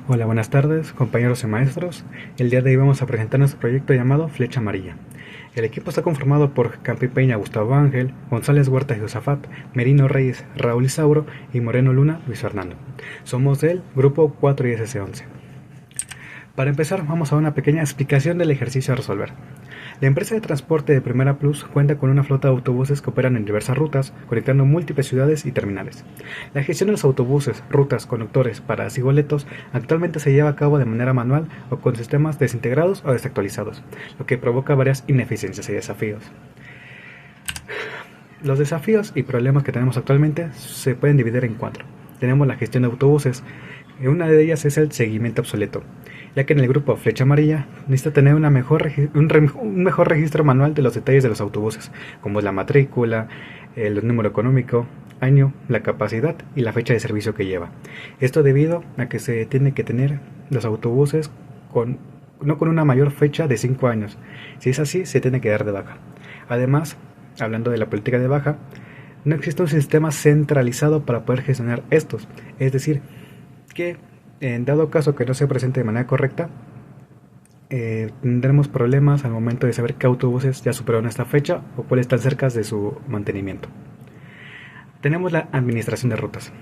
Hola, buenas tardes, compañeros y maestros. El día de hoy vamos a presentar nuestro proyecto llamado Flecha Amarilla. El equipo está conformado por Campi Peña, Gustavo Ángel, González Huerta y Josafat, Merino Reyes, Raúl Isauro y Moreno Luna, Luis Fernando. Somos del grupo 4 y SS11. Para empezar, vamos a una pequeña explicación del ejercicio a resolver. La empresa de transporte de Primera Plus cuenta con una flota de autobuses que operan en diversas rutas, conectando múltiples ciudades y terminales. La gestión de los autobuses, rutas, conductores, paradas y boletos actualmente se lleva a cabo de manera manual o con sistemas desintegrados o desactualizados, lo que provoca varias ineficiencias y desafíos. Los desafíos y problemas que tenemos actualmente se pueden dividir en cuatro. Tenemos la gestión de autobuses. Una de ellas es el seguimiento obsoleto, ya que en el grupo Flecha Amarilla necesita tener un mejor registro manual de los detalles de los autobuses, como es la matrícula, el número económico, año, la capacidad y la fecha de servicio que lleva. Esto debido a que se tiene que tener los autobuses no con una mayor fecha de 5 años. Si es así, se tiene que dar de baja. Además, hablando de la política de baja, no existe un sistema centralizado para poder gestionar estos, es decir, que en dado caso que no se presente de manera correcta, tendremos problemas al momento de saber qué autobuses ya superaron esta fecha o cuáles están cerca de su mantenimiento. Tenemos la administración de rutas,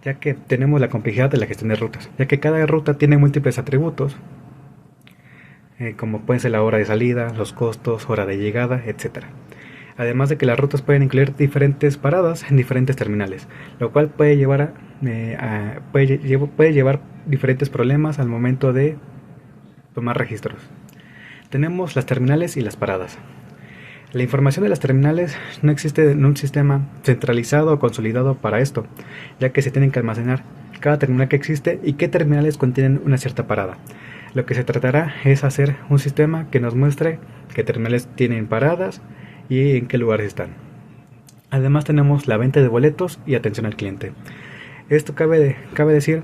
ya que tenemos la complejidad de la gestión de rutas, ya que cada ruta tiene múltiples atributos, como pueden ser la hora de salida, los costos, hora de llegada, etc. Además de que las rutas pueden incluir diferentes paradas en diferentes terminales, lo cual puede llevar diferentes problemas al momento de tomar registros. Tenemos las terminales y las paradas. La información de las terminales no existe en un sistema centralizado o consolidado para esto, ya que se tienen que almacenar cada terminal que existe y qué terminales contienen una cierta parada. Lo que se tratará es hacer un sistema que nos muestre qué terminales tienen paradas y en qué lugares están. Además tenemos la venta de boletos y atención al cliente. Esto cabe decir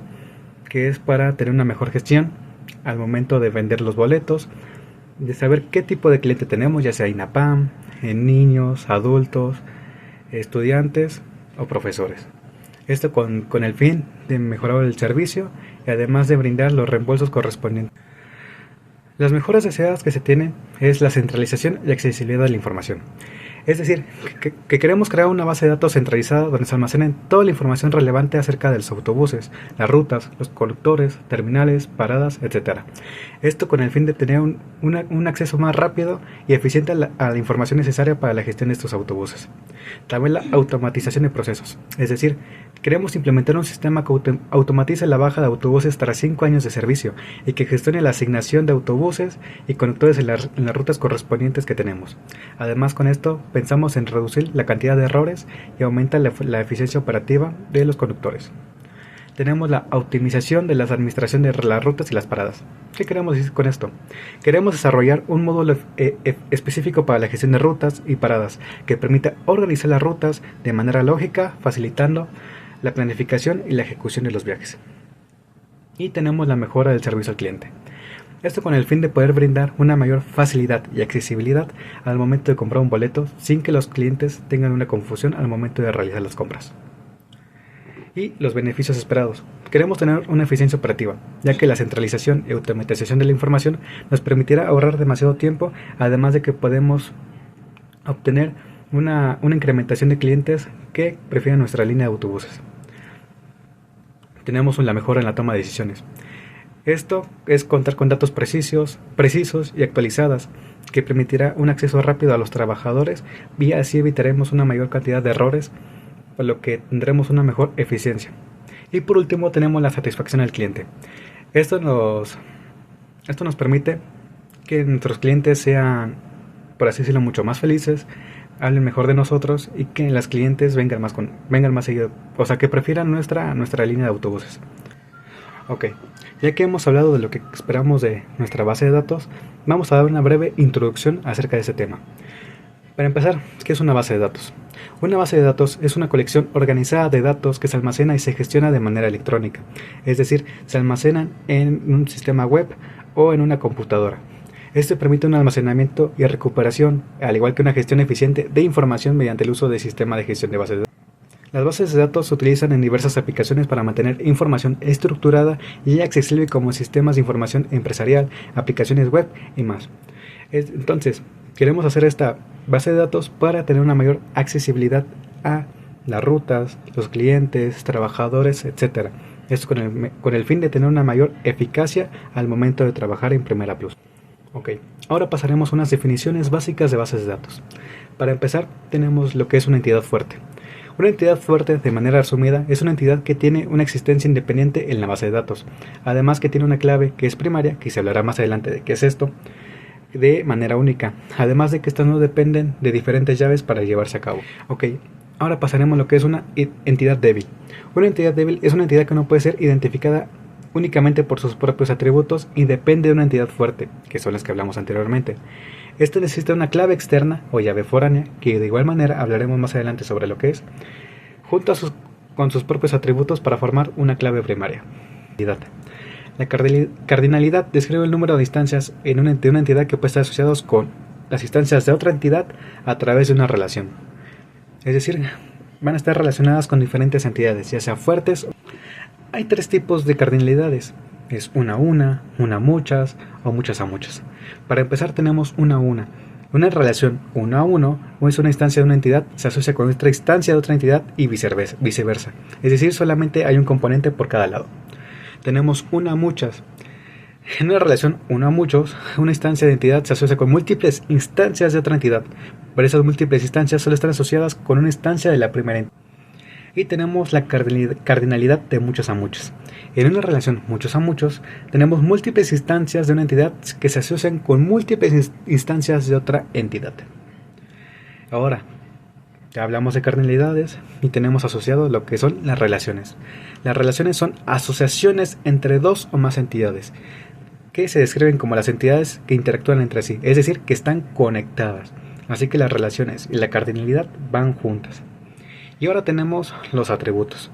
que es para tener una mejor gestión al momento de vender los boletos, de saber qué tipo de cliente tenemos, ya sea INAPAM, en niños, adultos, estudiantes o profesores. Esto con el fin de mejorar el servicio y además de brindar los reembolsos correspondientes. Las mejoras deseadas que se tienen es la centralización y accesibilidad de la información. Es decir, que queremos crear una base de datos centralizada donde se almacenen toda la información relevante acerca de los autobuses, las rutas, los conductores, terminales, paradas, etc. Esto con el fin de tener un acceso más rápido y eficiente a la información necesaria para la gestión de estos autobuses. También la automatización de procesos, es decir, queremos implementar un sistema que automatice la baja de autobuses tras 5 años de servicio y que gestione la asignación de autobuses y conductores en las rutas correspondientes que tenemos. Además, con esto pensamos en reducir la cantidad de errores y aumenta la eficiencia operativa de los conductores. Tenemos la optimización de la administración de las rutas y las paradas. ¿Qué queremos decir con esto? Queremos desarrollar un módulo específico para la gestión de rutas y paradas que permita organizar las rutas de manera lógica, facilitando la planificación y la ejecución de los viajes. Y tenemos la mejora del servicio al cliente. Esto con el fin de poder brindar una mayor facilidad y accesibilidad al momento de comprar un boleto sin que los clientes tengan una confusión al momento de realizar las compras. Y los beneficios esperados. Queremos tener una eficiencia operativa, ya que la centralización y automatización de la información nos permitirá ahorrar demasiado tiempo, además de que podemos obtener una incrementación de clientes que prefieren nuestra línea de autobuses. Tenemos la mejora en la toma de decisiones. Esto es contar con datos precisos y actualizadas, que permitirá un acceso rápido a los trabajadores y así evitaremos una mayor cantidad de errores, por lo que tendremos una mejor eficiencia. Y por último tenemos la satisfacción al cliente. Esto nos permite que nuestros clientes sean, por así decirlo, mucho más felices, hablen mejor de nosotros y que las clientes vengan más seguido, o sea que prefieran nuestra línea de autobuses. Ok, ya que hemos hablado de lo que esperamos de nuestra base de datos, vamos a dar una breve introducción acerca de este tema. Para empezar, ¿qué es una base de datos? Una base de datos es una colección organizada de datos que se almacena y se gestiona de manera electrónica, es decir, se almacenan en un sistema web o en una computadora. Este permite un almacenamiento y recuperación, al igual que una gestión eficiente de información mediante el uso del sistema de gestión de bases de datos. Las bases de datos se utilizan en diversas aplicaciones para mantener información estructurada y accesible como sistemas de información empresarial, aplicaciones web y más. Entonces, queremos hacer esta base de datos para tener una mayor accesibilidad a las rutas, los clientes, trabajadores, etc. Esto con el fin de tener una mayor eficacia al momento de trabajar en Primera Plus. Ok, ahora pasaremos a unas definiciones básicas de bases de datos. Para empezar, tenemos lo que es una entidad fuerte. Una entidad fuerte, de manera resumida, es una entidad que tiene una existencia independiente en la base de datos. Además que tiene una clave que es primaria, que se hablará más adelante de qué es esto, de manera única. Además de que estas no dependen de diferentes llaves para llevarse a cabo. Ok, ahora pasaremos a lo que es una entidad débil. Una entidad débil es una entidad que no puede ser identificada únicamente por sus propios atributos y depende de una entidad fuerte, que son las que hablamos anteriormente. Esto necesita una clave externa o llave foránea, que de igual manera hablaremos más adelante sobre lo que es, junto con sus propios atributos para formar una clave primaria. La cardinalidad describe el número de instancias de una entidad que puede estar asociados con las instancias de otra entidad a través de una relación. Es decir, van a estar relacionadas con diferentes entidades, ya sea fuertes. Hay tres tipos de cardinalidades. Es una a una a muchas o muchas a muchas. Para empezar tenemos una a una. Una relación uno a uno o es una instancia de una entidad se asocia con otra instancia de otra entidad y viceversa. Es decir, solamente hay un componente por cada lado. Tenemos una a muchas. En una relación uno a muchos, una instancia de entidad se asocia con múltiples instancias de otra entidad. Pero esas múltiples instancias solo están asociadas con una instancia de la primera entidad. Y tenemos la cardinalidad de muchos a muchos. En una relación muchos a muchos, tenemos múltiples instancias de una entidad que se asocian con múltiples instancias de otra entidad. Ahora, ya hablamos de cardinalidades y tenemos asociado lo que son las relaciones. Las relaciones son asociaciones entre dos o más entidades, que se describen como las entidades que interactúan entre sí, es decir, que están conectadas. Así que las relaciones y la cardinalidad van juntas. Y ahora tenemos los atributos.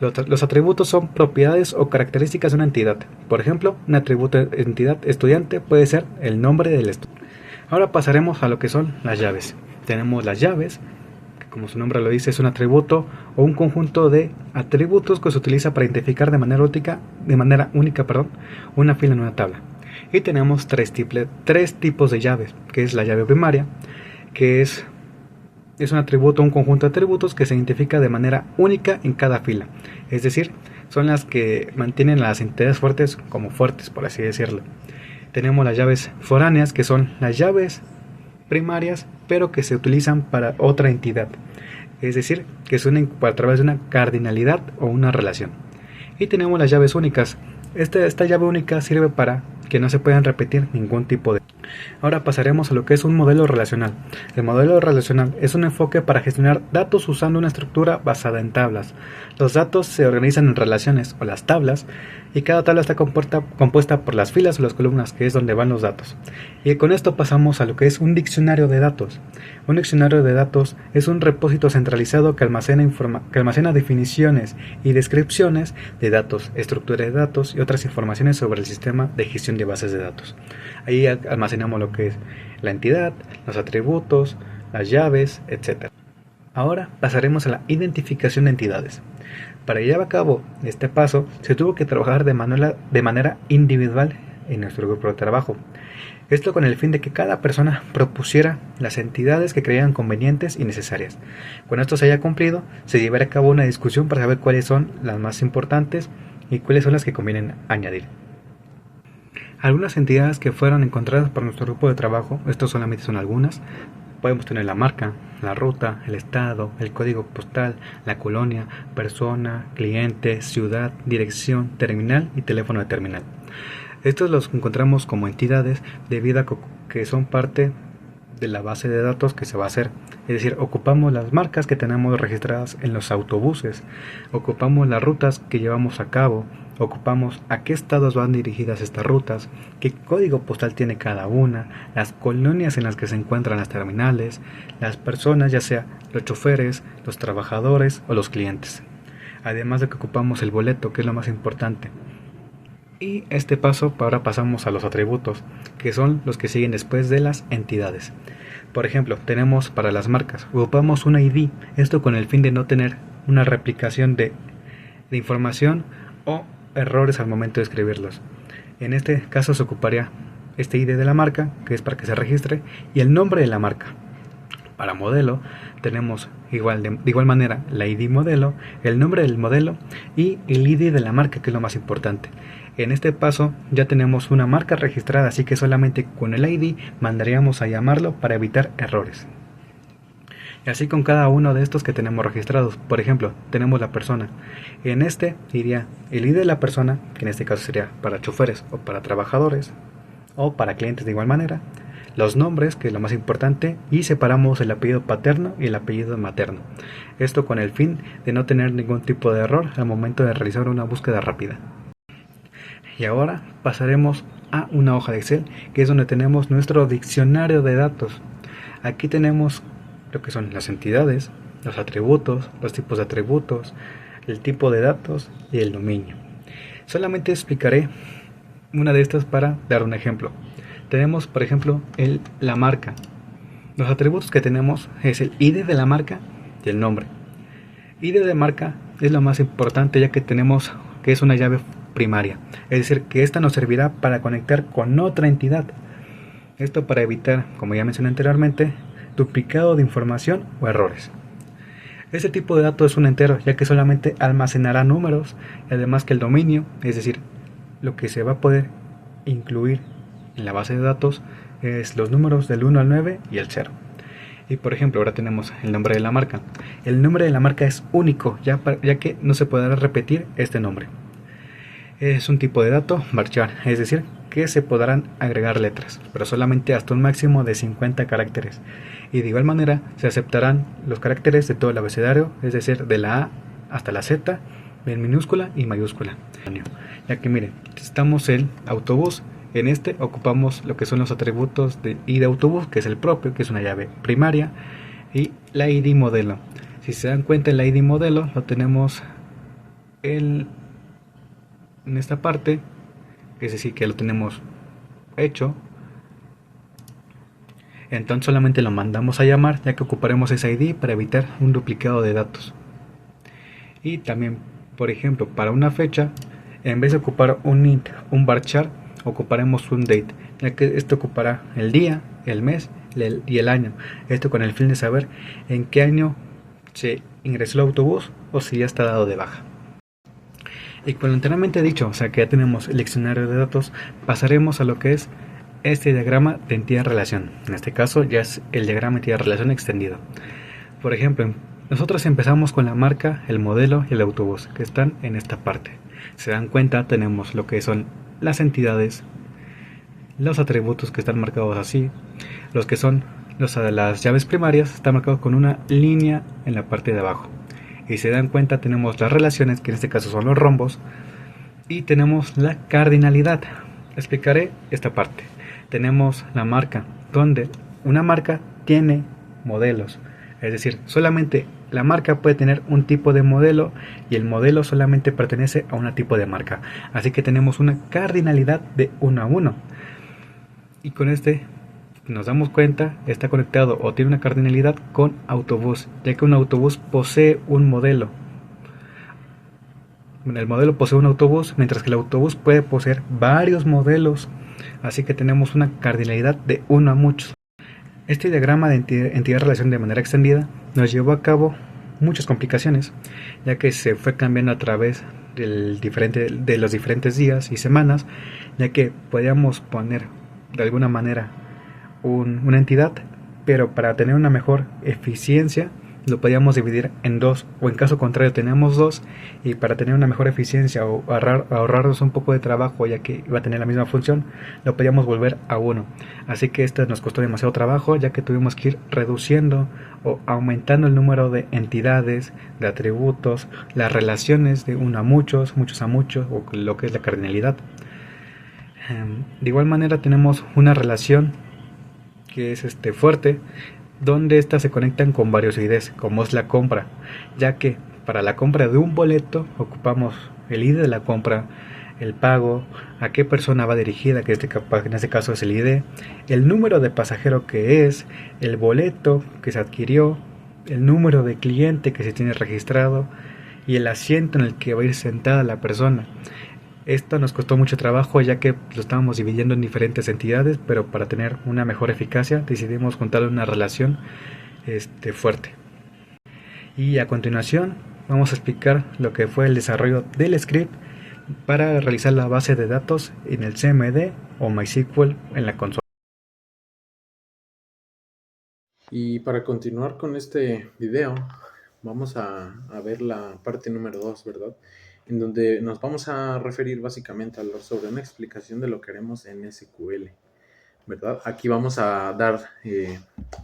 Los atributos son propiedades o características de una entidad. Por ejemplo, un atributo de entidad estudiante puede ser el nombre del estudiante. Ahora pasaremos a lo que son las llaves. Tenemos las llaves, que como su nombre lo dice es un atributo o un conjunto de atributos que se utiliza para identificar de manera única, una fila en una tabla. Y tenemos tres tipos de llaves, que es la llave primaria, que es un atributo, un conjunto de atributos que se identifica de manera única en cada fila. Es decir, son las que mantienen a las entidades fuertes como fuertes, por así decirlo. Tenemos las llaves foráneas, que son las llaves primarias, pero que se utilizan para otra entidad. Es decir, que se unen a través de una cardinalidad o una relación. Y tenemos las llaves únicas. Esta llave única sirve para que no se puedan repetir ningún tipo de. Ahora pasaremos a lo que es un modelo relacional. El modelo relacional es un enfoque para gestionar datos usando una estructura basada en tablas. Los datos se organizan en relaciones o las tablas y cada tabla está compuesta por las filas o las columnas, que es donde van los datos. Y con esto pasamos a lo que es un diccionario de datos. Un diccionario de datos es un repósito centralizado que almacena definiciones y descripciones de datos, estructura de datos y otras informaciones sobre el sistema de gestión de bases de datos. Ahí almacenamos lo que es la entidad, los atributos, las llaves, etc. Ahora pasaremos a la identificación de entidades. Para llevar a cabo este paso, se tuvo que trabajar de manera individual en nuestro grupo de trabajo. Esto con el fin de que cada persona propusiera las entidades que creían convenientes y necesarias. Cuando esto se haya cumplido, se llevará a cabo una discusión para saber cuáles son las más importantes y cuáles son las que convienen añadir. Algunas entidades que fueron encontradas por nuestro grupo de trabajo, estos solamente son algunas. Podemos tener la marca, la ruta, el estado, el código postal, la colonia, persona, cliente, ciudad, dirección, terminal y teléfono de terminal. Estos los encontramos como entidades debido a que son parte de la base de datos que se va a hacer. Es decir, ocupamos las marcas que tenemos registradas en los autobuses, ocupamos las rutas que llevamos a cabo, ocupamos a qué estados van dirigidas estas rutas, qué código postal tiene cada una, las colonias en las que se encuentran las terminales, las personas, ya sea los choferes, los trabajadores o los clientes. Además de que ocupamos el boleto, que es lo más importante. Y este paso, ahora pasamos a los atributos, que son los que siguen después de las entidades. Por ejemplo, tenemos para las marcas, ocupamos un ID, esto con el fin de no tener una replicación de información o errores al momento de escribirlos. En este caso se ocuparía este ID de la marca, que es para que se registre, y el nombre de la marca. Para modelo tenemos de igual manera la ID modelo, el nombre del modelo y el ID de la marca, que es lo más importante. En este paso ya tenemos una marca registrada, así que solamente con el ID mandaríamos a llamarlo para evitar errores. Y así con cada uno de estos que tenemos registrados. Por ejemplo, tenemos la persona. En este iría el ID de la persona, que en este caso sería para choferes o para trabajadores o para clientes de igual manera. Los nombres, que es lo más importante, y separamos el apellido paterno y el apellido materno. Esto con el fin de no tener ningún tipo de error al momento de realizar una búsqueda rápida. Y ahora pasaremos a una hoja de Excel, que es donde tenemos nuestro diccionario de datos. Aquí tenemos lo que son las entidades, los atributos, los tipos de atributos, el tipo de datos y el dominio. Solamente explicaré una de estas para dar un ejemplo. Tenemos, por ejemplo, la marca. Los atributos que tenemos es el ID de la marca y el nombre. ID de marca es lo más importante, ya que tenemos que es una llave primaria, es decir, que esta nos servirá para conectar con otra entidad. Esto para evitar, como ya mencioné anteriormente, duplicado de información o errores. Este tipo de dato es un entero, ya que solamente almacenará números, y además que el dominio, es decir, lo que se va a poder incluir en la base de datos es los números del 1 al 9 y el 0. Y por ejemplo, ahora tenemos el nombre de la marca. El nombre de la marca es único, ya que no se podrá repetir este nombre. Es un tipo de dato varchar, es decir, que se podrán agregar letras, pero solamente hasta un máximo de 50 caracteres. Y de igual manera se aceptarán los caracteres de todo el abecedario, es decir, de la A hasta la Z, en minúscula y mayúscula. Ya que miren, estamos el autobús. En este ocupamos lo que son los atributos de ID autobús, que es el propio, que es una llave primaria, y la ID modelo. Si se dan cuenta, el ID modelo lo tenemos en esta parte, es decir, que lo tenemos hecho. Entonces solamente lo mandamos a llamar, ya que ocuparemos ese ID para evitar un duplicado de datos. Y también, por ejemplo, para una fecha, en vez de ocupar un int, un varchar, ocuparemos un date, ya que esto ocupará el día, el mes y el año. Esto con el fin de saber en qué año se ingresó el autobús o si ya está dado de baja. Y con lo anteriormente dicho, o sea que ya tenemos el diccionario de datos, pasaremos a lo que es este diagrama de entidad-relación. En este caso ya es el diagrama de entidad-relación extendido. Por ejemplo, nosotros empezamos con la marca, el modelo y el autobús, que están en esta parte. Se dan cuenta, tenemos lo que son las entidades, los atributos que están marcados así, los que son las llaves primarias están marcados con una línea en la parte de abajo. Y se dan cuenta, tenemos las relaciones, que en este caso son los rombos, y tenemos la cardinalidad. Explicaré esta parte. Tenemos la marca, donde una marca tiene modelos, es decir, solamente la marca puede tener un tipo de modelo y el modelo solamente pertenece a un tipo de marca. Así que tenemos una cardinalidad de 1 a 1. Y con este nos damos cuenta, está conectado o tiene una cardinalidad con autobús, ya que un autobús posee un modelo. El modelo posee un autobús, mientras que el autobús puede poseer varios modelos. Así que tenemos una cardinalidad de 1 a muchos. Este diagrama de entidad-relación de manera extendida nos llevó a cabo muchas complicaciones, ya que se fue cambiando a través de los diferentes días y semanas, ya que podíamos poner de alguna manera una entidad, pero para tener una mejor eficiencia lo podíamos dividir en dos, o en caso contrario tenemos dos, y para tener una mejor eficiencia o ahorrarnos un poco de trabajo, ya que iba a tener la misma función, lo podíamos volver a uno. Así que esto nos costó demasiado trabajo, ya que tuvimos que ir reduciendo o aumentando el número de entidades, de atributos, las relaciones de uno a muchos, muchos a muchos, o lo que es la cardinalidad. De igual manera tenemos una relación que es fuerte, donde estas se conectan con varios IDs, como es la compra, ya que para la compra de un boleto ocupamos el ID de la compra, el pago, a qué persona va dirigida, que en este caso es el ID, el número de pasajero que es, el boleto que se adquirió, el número de cliente que se tiene registrado y el asiento en el que va a ir sentada la persona. Esto nos costó mucho trabajo ya que lo estábamos dividiendo en diferentes entidades, pero para tener una mejor eficacia decidimos juntar una relación fuerte. Y a continuación vamos a explicar lo que fue el desarrollo del script para realizar la base de datos en el CMD o MySQL en la consola. Y para continuar con este video, vamos a ver la parte número 2, ¿verdad? En donde nos vamos a referir básicamente a hablar sobre una explicación de lo que haremos en SQL, ¿verdad? Aquí vamos a dar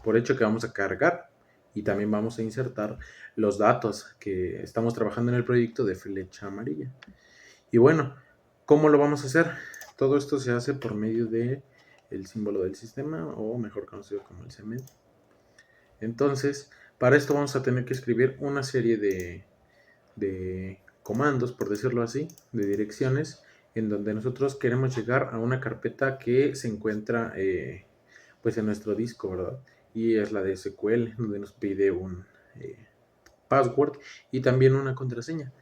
por hecho que vamos a cargar y también vamos a insertar los datos que estamos trabajando en el proyecto de flecha amarilla. Y bueno, ¿cómo lo vamos a hacer? Todo esto se hace por medio de el símbolo del sistema, o mejor conocido como el CMD. Entonces, para esto vamos a tener que escribir una serie de comandos, por decirlo así, de direcciones, en donde nosotros queremos llegar a una carpeta que se encuentra pues en nuestro disco, ¿verdad? Y es la de SQL, donde nos pide un password y también una contraseña.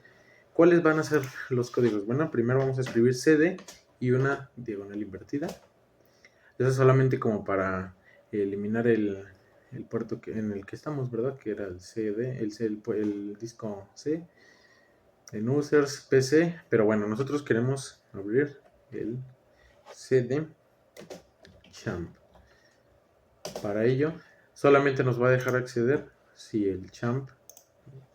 ¿Cuáles van a ser los códigos? Bueno, primero vamos a escribir cd y una diagonal invertida. Eso es solamente como para eliminar el puerto en el que estamos, ¿verdad? Que era el CD, el disco C, en users, PC, pero bueno, nosotros queremos abrir el CD champ. Para ello, solamente nos va a dejar acceder si el champ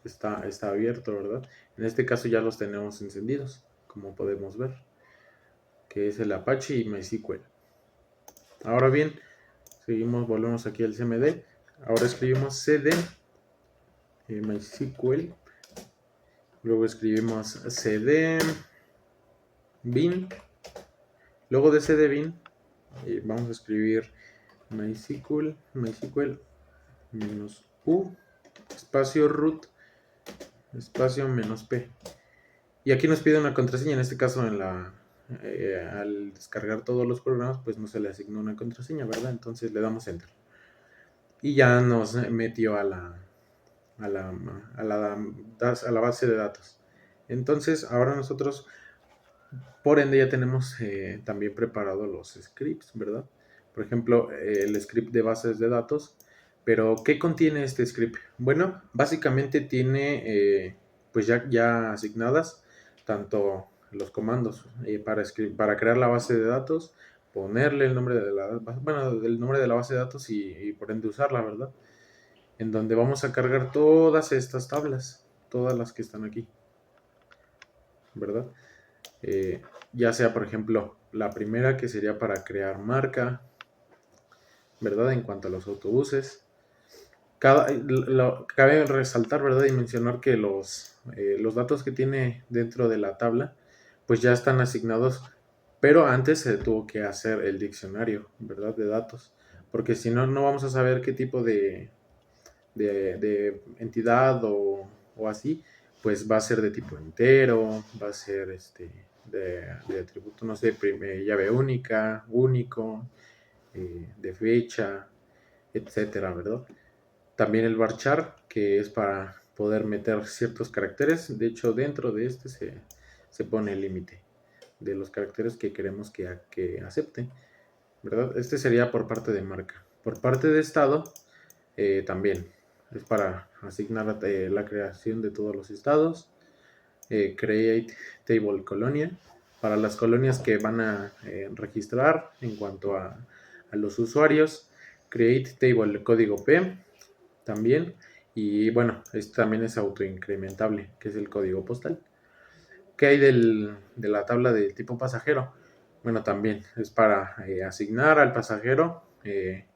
está abierto, ¿verdad? En este caso ya los tenemos encendidos, como podemos ver, que es el Apache y MySQL. Ahora bien, volvemos aquí al CMD. Ahora escribimos cd MySQL. Luego escribimos cd bin. Luego de cd bin vamos a escribir MySQL menos u espacio root espacio menos p. Y aquí nos pide una contraseña. En este caso, al descargar todos los programas, pues no se le asignó una contraseña, ¿verdad? Entonces le damos enter. Y ya nos metió a la base de datos. Entonces, ahora nosotros, por ende, ya tenemos también preparados los scripts, ¿verdad? Por ejemplo, el script de bases de datos. Pero, ¿qué contiene este script? Bueno, básicamente tiene, pues ya asignadas tanto los comandos para crear la base de datos, ponerle el nombre de el nombre de la base de datos y por ende usarla, ¿verdad? En donde vamos a cargar todas estas tablas, todas las que están aquí, ¿verdad? Ya sea, por ejemplo, la primera que sería para crear marca, ¿verdad? En cuanto a los autobuses. Cabe resaltar, ¿verdad? Y mencionar que los datos que tiene dentro de la tabla, pues ya están asignados, pero antes se tuvo que hacer el diccionario, ¿verdad? De datos, porque si no, no vamos a saber qué tipo de entidad o así, pues va a ser de tipo entero, va a ser de atributo, no sé, llave única, único, de fecha, etcétera, ¿verdad? También el varchar, que es para poder meter ciertos caracteres. De hecho, dentro de se pone el límite de los caracteres que queremos que acepte, ¿verdad? Este sería por parte de marca. Por parte de estado, también es para asignar la creación de todos los estados. Create table colonia para las colonias que van a registrar en cuanto a los usuarios. Create table código P también. Y bueno, también es autoincrementable, que es el código postal. ¿Qué hay de la tabla de tipo pasajero? Bueno, también es para asignar al pasajero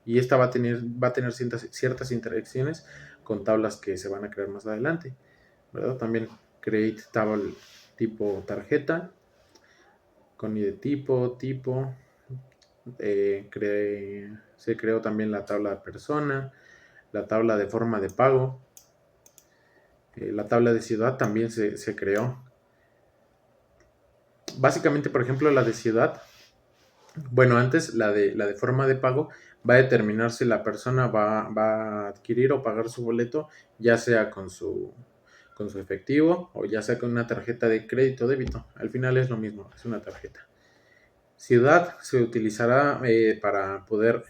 y esta va a tener ciertas interacciones con tablas que se van a crear más adelante, ¿verdad? También create table tipo tarjeta con ID tipo. Se creó también la tabla de persona, la tabla de forma de pago, la tabla de ciudad también se creó. Básicamente, por ejemplo, la de ciudad. Bueno, antes la de forma de pago va a determinar si la persona va a adquirir o pagar su boleto, ya sea con su efectivo o ya sea con una tarjeta de crédito o débito. Al final es lo mismo, es una tarjeta. Ciudad se utilizará para poder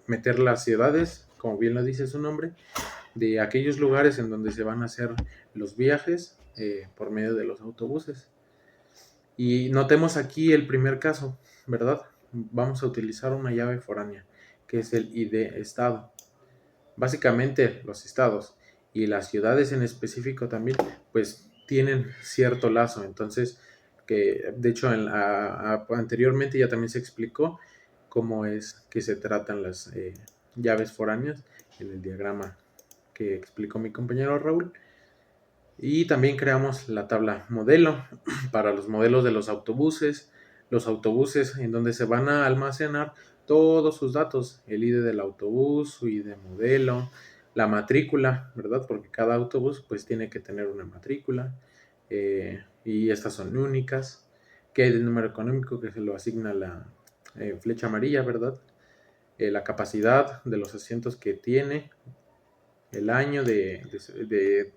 meter las ciudades, como bien lo dice su nombre, de aquellos lugares en donde se van a hacer los viajes por medio de los autobuses. Y notemos aquí el primer caso, ¿verdad? Vamos a utilizar una llave foránea, que es el ID Estado. Básicamente los estados y las ciudades en específico también, pues tienen cierto lazo. Entonces, que de hecho anteriormente ya también se explicó cómo es que se tratan las llaves foráneas en el diagrama que explicó mi compañero Raúl. Y también creamos la tabla modelo para los modelos de los autobuses en donde se van a almacenar todos sus datos, el ID del autobús, su ID modelo, la matrícula, ¿verdad? Porque cada autobús pues tiene que tener una matrícula y estas son únicas, que hay del número económico que se lo asigna la flecha amarilla, ¿verdad? La capacidad de los asientos que tiene, el año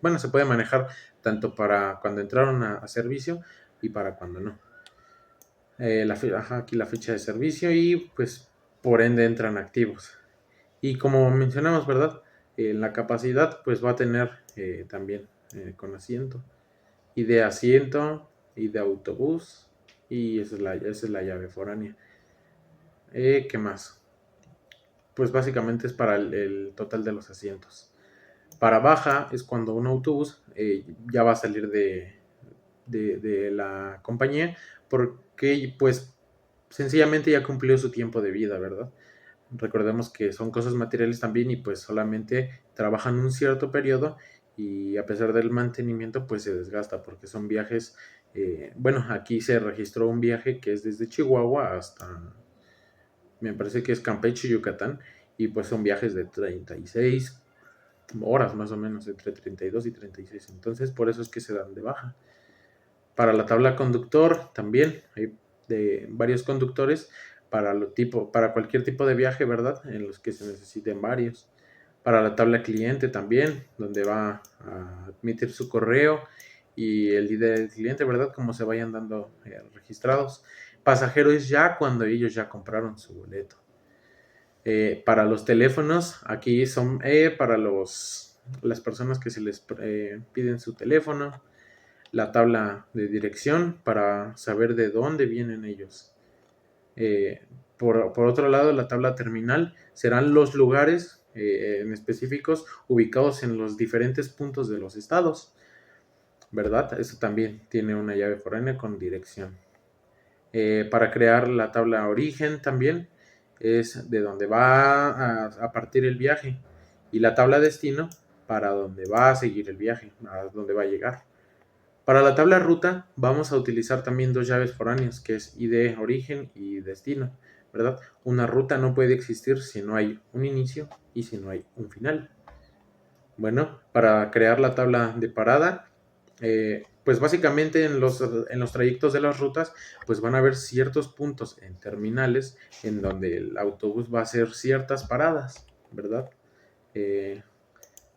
bueno, se puede manejar tanto para cuando entraron a servicio y para cuando no. Aquí la fecha de servicio y pues por ende entran activos. Y como mencionamos, ¿verdad? La capacidad pues va a tener también con asiento y de asiento y de autobús y esa es la llave foránea. ¿Qué más? Pues básicamente es para el total de los asientos. Para baja es cuando un autobús ya va a salir de la compañía porque pues sencillamente ya cumplió su tiempo de vida, ¿verdad? Recordemos que son cosas materiales también y pues solamente trabajan un cierto periodo y a pesar del mantenimiento pues se desgasta porque son viajes, bueno, aquí se registró un viaje que es desde Chihuahua hasta, me parece que es Campeche, Yucatán, y pues son viajes de 36 horas más o menos, entre 32 y 36. Entonces, por eso es que se dan de baja. Para la tabla conductor también hay de varios conductores para cualquier tipo de viaje, ¿verdad? En los que se necesiten varios. Para la tabla cliente también, donde va a admitir su correo y el ID del cliente, ¿verdad? Como se vayan dando registrados. Pasajero es ya cuando ellos ya compraron su boleto. Para los teléfonos, aquí son para las personas que se les piden su teléfono, la tabla de dirección para saber de dónde vienen ellos. Por otro lado, la tabla terminal serán los lugares en específicos ubicados en los diferentes puntos de los estados, ¿verdad? Eso también tiene una llave foránea con dirección. Para crear la tabla origen también es de donde va a partir el viaje y la tabla destino para donde va a seguir el viaje, a donde va a llegar. Para la tabla ruta vamos a utilizar también dos llaves foráneas que es ID origen y destino, ¿verdad? Una ruta no puede existir si no hay un inicio y si no hay un final. Bueno, para crear la tabla de parada, pues básicamente en los trayectos de las rutas, pues van a haber ciertos puntos en terminales en donde el autobús va a hacer ciertas paradas, ¿verdad? Eh,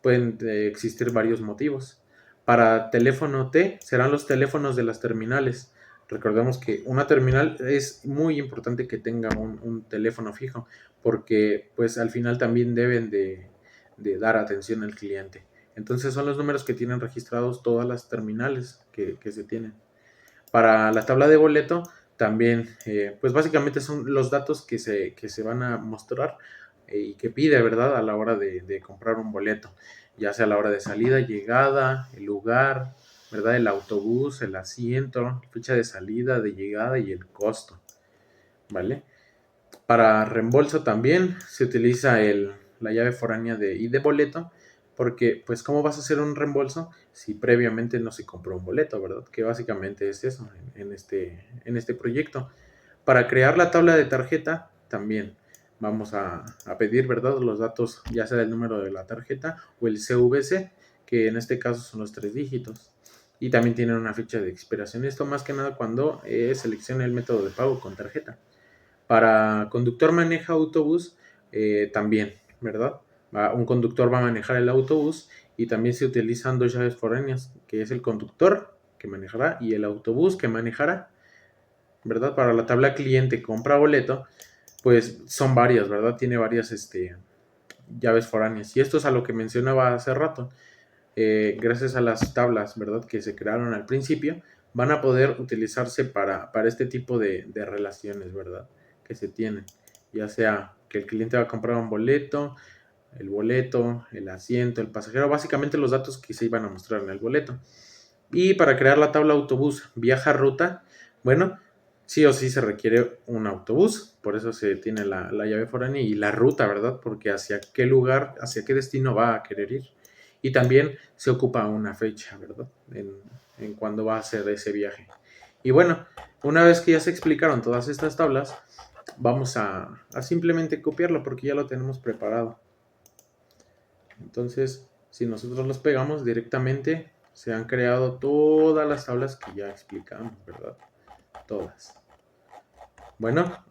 Pueden existir varios motivos. Para teléfono T serán los teléfonos de las terminales. Recordemos que una terminal es muy importante que tenga un teléfono fijo porque pues al final también deben de dar atención al cliente. Entonces son los números que tienen registrados todas las terminales que se tienen. Para la tabla de boleto también, pues básicamente son los datos que se van a mostrar y que pide, ¿verdad? A la hora de comprar un boleto, ya sea a la hora de salida, llegada, el lugar, ¿verdad? El autobús, el asiento, fecha de salida, de llegada y el costo, ¿vale? Para reembolso también se utiliza la llave foránea de boleto, porque pues ¿cómo vas a hacer un reembolso si previamente no se compró un boleto, ¿verdad? Que básicamente es eso en este proyecto. Para crear la tabla de tarjeta también vamos a pedir, ¿verdad? Los datos, ya sea el número de la tarjeta o el CVC, que en este caso son los 3 dígitos. Y también tienen una fecha de expiración. Esto más que nada cuando seleccione el método de pago con tarjeta. Para conductor maneja autobús, también, ¿verdad? Un conductor va a manejar el autobús y también se utilizan dos llaves foráneas, que es el conductor que manejará y el autobús que manejará, ¿verdad? Para la tabla cliente compra boleto, pues son varias, ¿verdad? Tiene varias llaves foráneas. Y esto es a lo que mencionaba hace rato. Gracias a las tablas, ¿verdad? Que se crearon al principio, van a poder utilizarse para este tipo de relaciones, ¿verdad? Que se tienen. Ya sea que el cliente va a comprar un boleto, el asiento, el pasajero, básicamente los datos que se iban a mostrar en el boleto. Y para crear la tabla autobús viaja ruta, bueno, sí o sí se requiere un autobús, por eso se tiene la llave foránea y la ruta, ¿verdad? Porque hacia qué lugar, hacia qué destino va a querer ir. Y también se ocupa una fecha, ¿verdad? En cuándo va a hacer ese viaje. Y bueno, una vez que ya se explicaron todas estas tablas, vamos a simplemente copiarlo porque ya lo tenemos preparado. Entonces, si nosotros los pegamos directamente, se han creado todas las tablas que ya explicamos, ¿verdad? Todas. Bueno,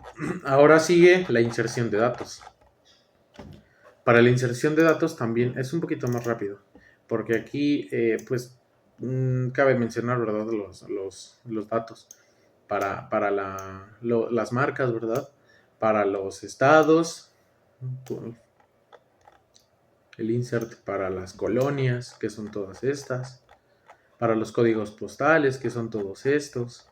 ahora sigue la inserción de datos. Para la inserción de datos también es un poquito más rápido, porque aquí, pues, cabe mencionar, ¿verdad? Los datos para las marcas, ¿verdad? Para los estados, el insert para las colonias, que son todas estas, para los códigos postales, que son todos estos,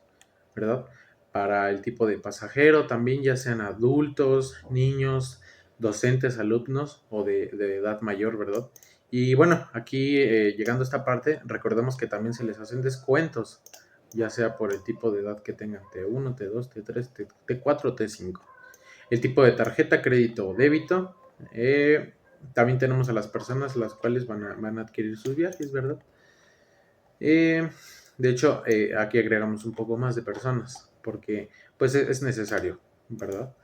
¿verdad? Para el tipo de pasajero, también ya sean adultos, niños, docentes, alumnos o de edad mayor, ¿verdad? Y bueno, aquí llegando a esta parte, recordemos que también se les hacen descuentos, ya sea por el tipo de edad que tengan, T1, T2, T3, T4, T5. El tipo de tarjeta, crédito o débito. También tenemos a las personas las cuales van a adquirir sus viajes, ¿verdad? De hecho, aquí agregamos un poco más de personas, porque pues es necesario, ¿verdad?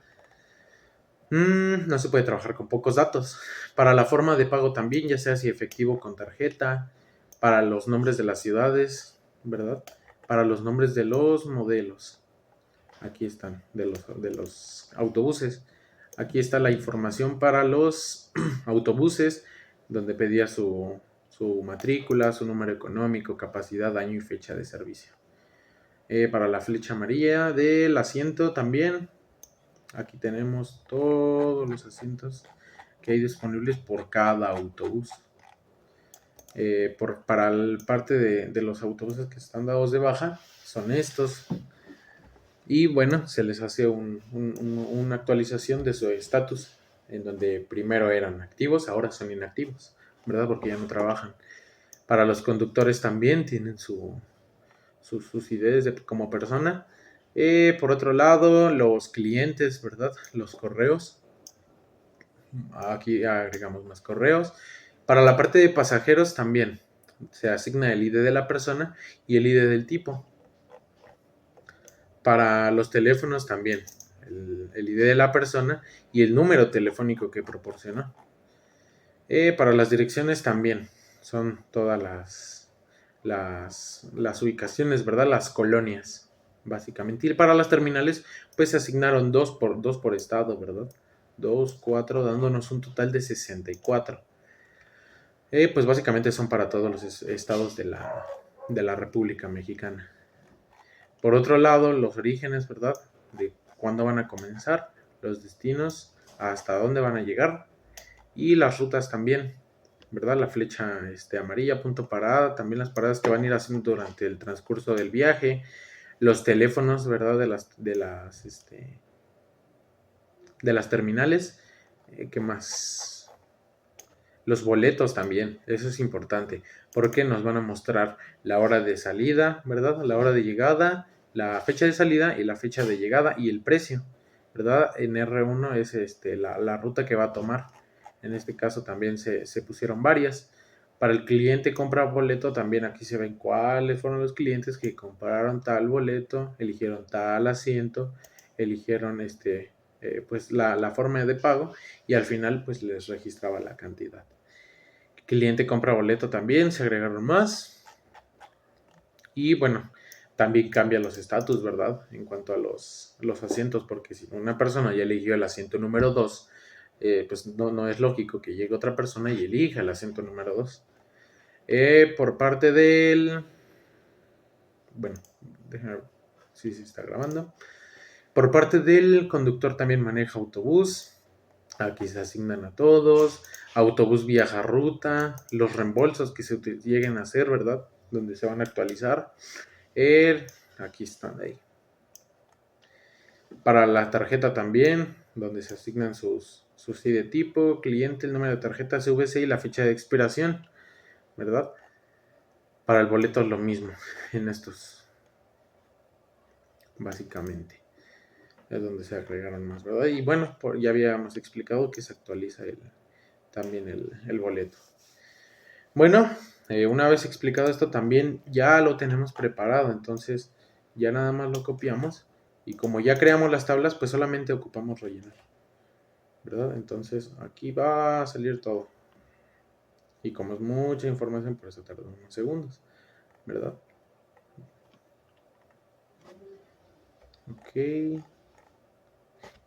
No se puede trabajar con pocos datos. Para la forma de pago también, ya sea si efectivo con tarjeta, para los nombres de las ciudades, ¿verdad? Para los nombres de los modelos. Aquí están, de los autobuses. Aquí está la información para los autobuses, donde pedía su matrícula, su número económico, capacidad, año y fecha de servicio. Para la flecha amarilla del asiento también. Aquí tenemos todos los asientos que hay disponibles por cada autobús. Para el parte de los autobuses que están dados de baja, son estos. Y bueno, se les hace una actualización de su estatus, en donde primero eran activos, ahora son inactivos, ¿verdad? Porque ya no trabajan. Para los conductores también tienen sus ideas como persona. Por otro lado, los clientes, ¿verdad? Los correos. Aquí agregamos más correos. Para la parte de pasajeros también se asigna el ID de la persona y el ID del tipo. Para los teléfonos también, el ID de la persona y el número telefónico que proporcionó. Para las direcciones también, son todas las ubicaciones, ¿verdad? Las colonias, básicamente. Y para las terminales, pues se asignaron dos por estado, ¿verdad? 2, 4, dándonos un total de 64. Pues básicamente son para todos los estados de la República Mexicana. Por otro lado, los orígenes, ¿verdad? De cuándo van a comenzar, los destinos, hasta dónde van a llegar y las rutas también, ¿verdad? La flecha amarilla, punto parada, también las paradas que van a ir haciendo durante el transcurso del viaje, los teléfonos, ¿verdad? De las terminales, ¿qué más? Los boletos también, eso es importante, porque nos van a mostrar la hora de salida, ¿verdad? La hora de llegada, la fecha de salida y la fecha de llegada y el precio, ¿verdad? En R1 es la ruta que va a tomar. En este caso también se pusieron varias. Para el cliente compra boleto, también aquí se ven cuáles fueron los clientes que compraron tal boleto, eligieron tal asiento, eligieron pues la forma de pago y al final pues les registraba la cantidad. Cliente compra boleto también, se agregaron más. Y bueno, también cambia los estatus, ¿verdad? En cuanto a los asientos, porque si una persona ya eligió el asiento número 2, pues no es lógico que llegue otra persona y elija el asiento número 2. Por parte del... Bueno, déjame ver si se está grabando. Por parte del conductor también maneja autobús. Aquí se asignan a todos. Autobús viaja ruta. Los reembolsos que se lleguen a hacer, ¿verdad? Donde se van a actualizar. Aquí están ahí. Para la tarjeta también, donde se asignan sus ID de tipo, cliente, el número de tarjeta, CVC y la fecha de expiración, ¿verdad? Para el boleto es lo mismo en estos, básicamente. Es donde se agregaron más, ¿verdad? Y bueno, ya habíamos explicado que se actualiza también el boleto. Bueno, una vez explicado esto también ya lo tenemos preparado, entonces ya nada más lo copiamos y como ya creamos las tablas, pues solamente ocupamos rellenar, ¿verdad? Entonces aquí va a salir todo. Y como es mucha información, por eso tarda unos segundos, ¿verdad? Ok. Y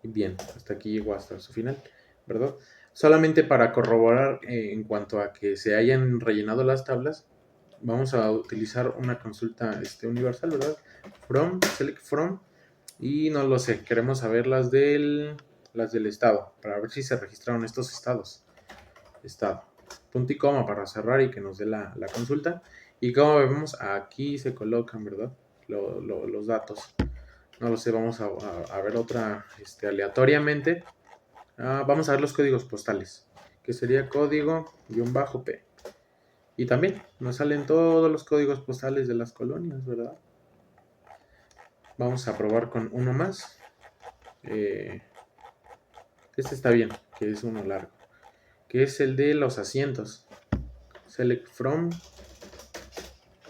bien, hasta aquí llegó hasta su final, ¿verdad? Solamente para corroborar en cuanto a que se hayan rellenado las tablas, vamos a utilizar una consulta universal, ¿verdad? From, select from, y no lo sé, queremos saber las del estado, para ver si se registraron estos estados. Estado. Punto y coma para cerrar y que nos dé la consulta. Y como vemos, aquí se colocan, ¿verdad? Los datos. No lo sé, vamos a ver otra aleatoriamente. Vamos a ver los códigos postales, que sería código-P. Y también nos salen todos los códigos postales de las colonias, ¿verdad? Vamos a probar con uno más. Este está bien, que es uno largo, que es el de los asientos. Select from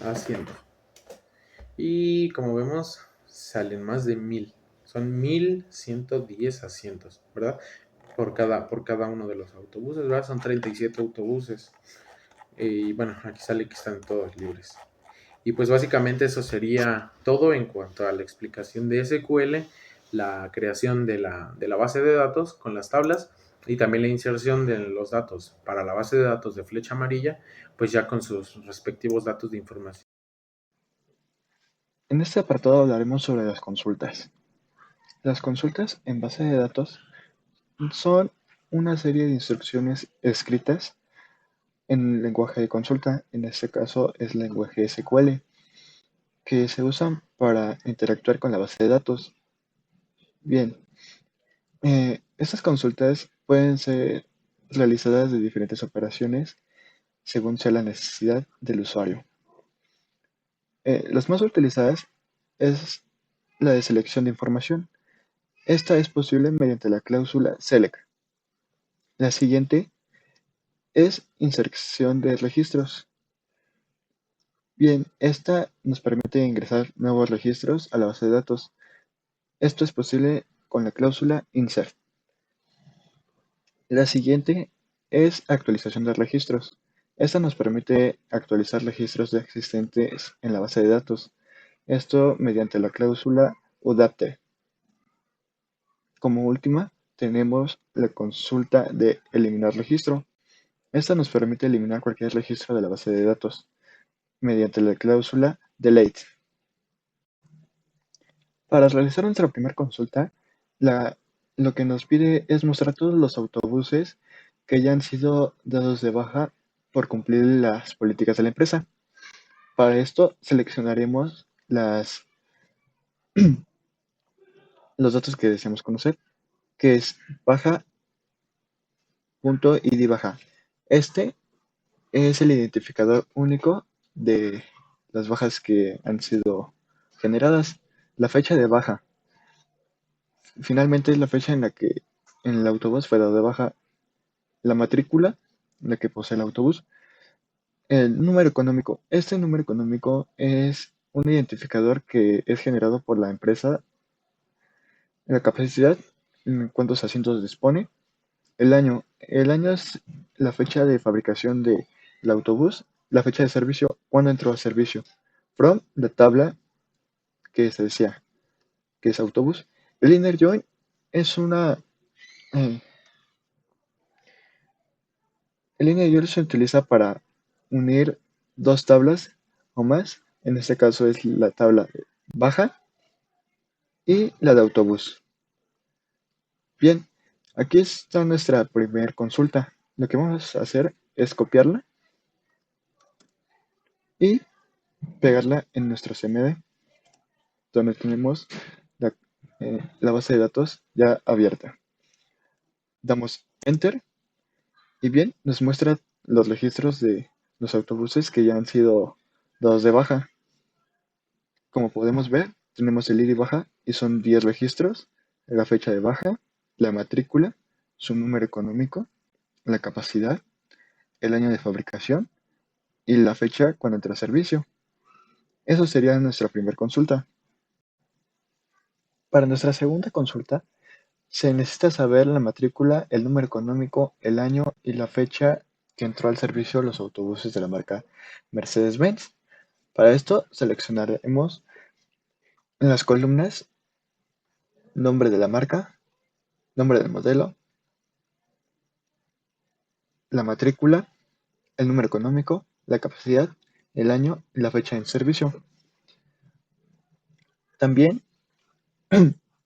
asiento. Y como vemos, salen más de 1000. Son 1110 asientos, ¿verdad? Por cada uno de los autobuses, ¿verdad? Son 37 autobuses. Y bueno, aquí sale que están todos libres. Y pues básicamente eso sería todo en cuanto a la explicación de SQL, la creación de la base de datos con las tablas y también la inserción de los datos para la base de datos de flecha amarilla, pues ya con sus respectivos datos de información. En este apartado hablaremos sobre las consultas. Las consultas en base de datos son una serie de instrucciones escritas en lenguaje de consulta, en este caso es lenguaje SQL, que se usan para interactuar con la base de datos. Bien, estas consultas pueden ser realizadas de diferentes operaciones según sea la necesidad del usuario. Las más utilizadas es la de selección de información. Esta es posible mediante la cláusula select. La siguiente es inserción de registros. Bien, esta nos permite ingresar nuevos registros a la base de datos. Esto es posible con la cláusula insert. La siguiente es actualización de registros. Esta nos permite actualizar registros ya existentes en la base de datos. Esto mediante la cláusula udapter. Como última, tenemos la consulta de eliminar registro. Esta nos permite eliminar cualquier registro de la base de datos mediante la cláusula delete. Para realizar nuestra primera consulta, lo que nos pide es mostrar todos los autobuses que ya han sido dados de baja por cumplir las políticas de la empresa. Para esto seleccionaremos los datos que deseamos conocer, que es baja.id baja. Este es el identificador único de las bajas que han sido generadas. La fecha de baja. Finalmente es la fecha en la que el autobús fue dado de baja. La matrícula, la que posee el autobús. El número económico. Este número económico es un identificador que es generado por la empresa. La capacidad, cuántos asientos dispone. El año. El año es la fecha de fabricación del autobús. La fecha de servicio, cuándo entró a servicio. From, la tabla que se decía que es autobús. El inner join es una El INE se utiliza para unir dos tablas o más. En este caso es la tabla baja y la de autobús. Bien, aquí está nuestra primera consulta. Lo que vamos a hacer es copiarla y pegarla en nuestro CMD, donde tenemos la, la base de datos ya abierta. Damos Enter y bien, nos muestra los registros de los autobuses que ya han sido dados de baja. Como podemos ver, tenemos el ida y baja y son 10 registros, la fecha de baja, la matrícula, su número económico, la capacidad, el año de fabricación y la fecha cuando entra a servicio. Eso sería nuestra primera consulta. Para nuestra segunda consulta, se necesita saber la matrícula, el número económico, el año y la fecha que entró al servicio los autobuses de la marca Mercedes-Benz. Para esto seleccionaremos en las columnas nombre de la marca, nombre del modelo, la matrícula, el número económico, la capacidad, el año y la fecha en servicio. También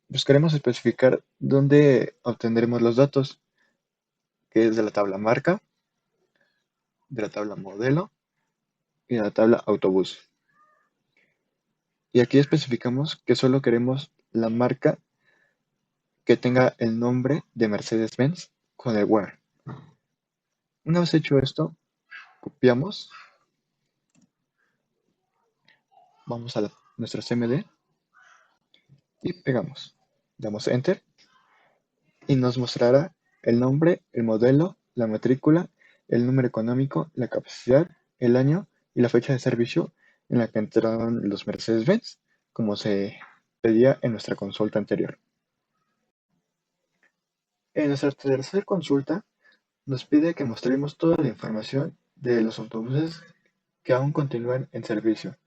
buscaremos especificar dónde obtendremos los datos, que es de la tabla marca, de la tabla modelo y de la tabla autobús. Y aquí especificamos que solo queremos la marca que tenga el nombre de Mercedes-Benz con el where. Una vez hecho esto, copiamos, vamos a nuestro CMD y pegamos. Damos Enter y nos mostrará el nombre, el modelo, la matrícula, el número económico, la capacidad, el año y la fecha de servicio en la que entraron los Mercedes-Benz, como se pedía en nuestra consulta anterior. En nuestra tercera consulta nos pide que mostremos toda la información de los autobuses que aún continúan en servicio.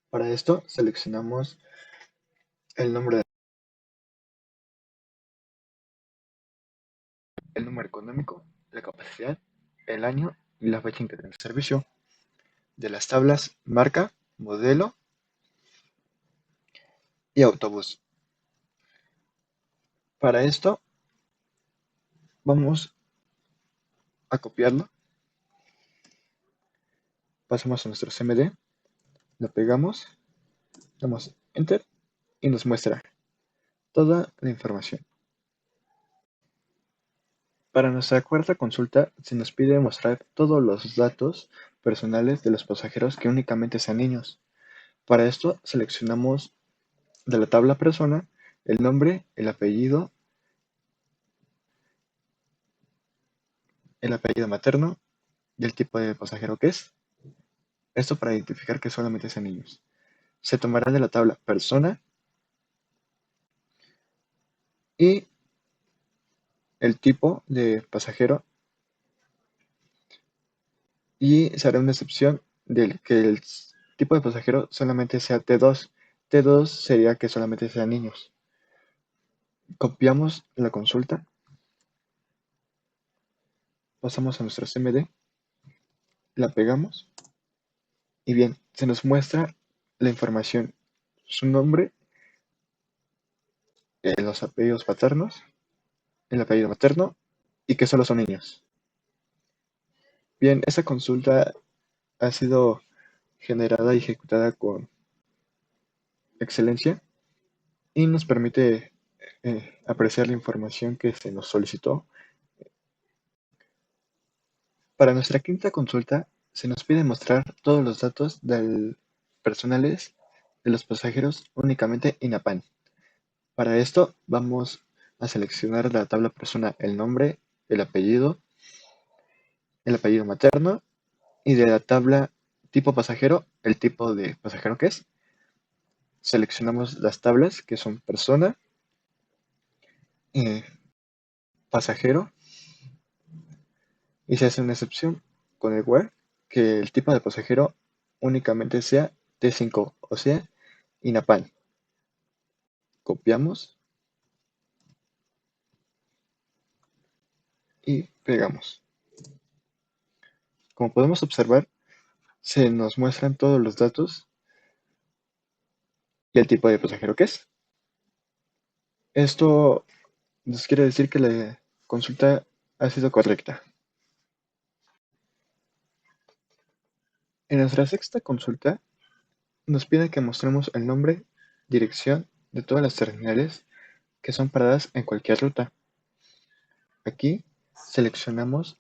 Para esto seleccionamos el nombre, el número económico, la capacidad, el año y la fecha en que entra en servicio de las tablas marca, modelo y autobús. Para esto vamos a copiarlo, pasamos a nuestro CMD, lo pegamos, damos Enter y nos muestra toda la información. Para nuestra cuarta consulta se nos pide mostrar todos los datos personales de los pasajeros que únicamente sean niños. Para esto seleccionamos de la tabla persona el nombre, el apellido materno y el tipo de pasajero que es. Esto para identificar que solamente sean niños. Se tomará de la tabla persona y el tipo de pasajero y se hará una excepción del que el tipo de pasajero solamente sea T2. T2 sería que solamente sean niños. Copiamos la consulta, pasamos a nuestro CMD, la pegamos y bien, se nos muestra la información, su nombre, los apellidos paternos, el apellido materno y que solo son niños. Bien, esta consulta ha sido generada y ejecutada con excelencia y nos permite apreciar la información que se nos solicitó. Para nuestra quinta consulta, se nos pide mostrar todos los datos personales de los pasajeros únicamente INAPAN. Para esto vamos a seleccionar de la tabla persona el nombre, el apellido materno y de la tabla tipo pasajero, el tipo de pasajero que es. Seleccionamos las tablas que son persona, pasajero y se hace una excepción con el where que el tipo de pasajero únicamente sea T5, o sea, INAPAN. Copiamos y pegamos. Como podemos observar, se nos muestran todos los datos y el tipo de pasajero que es. Esto nos quiere decir que la consulta ha sido correcta. En nuestra sexta consulta, nos pide que mostremos el nombre, dirección de todas las terminales que son paradas en cualquier ruta. Aquí seleccionamos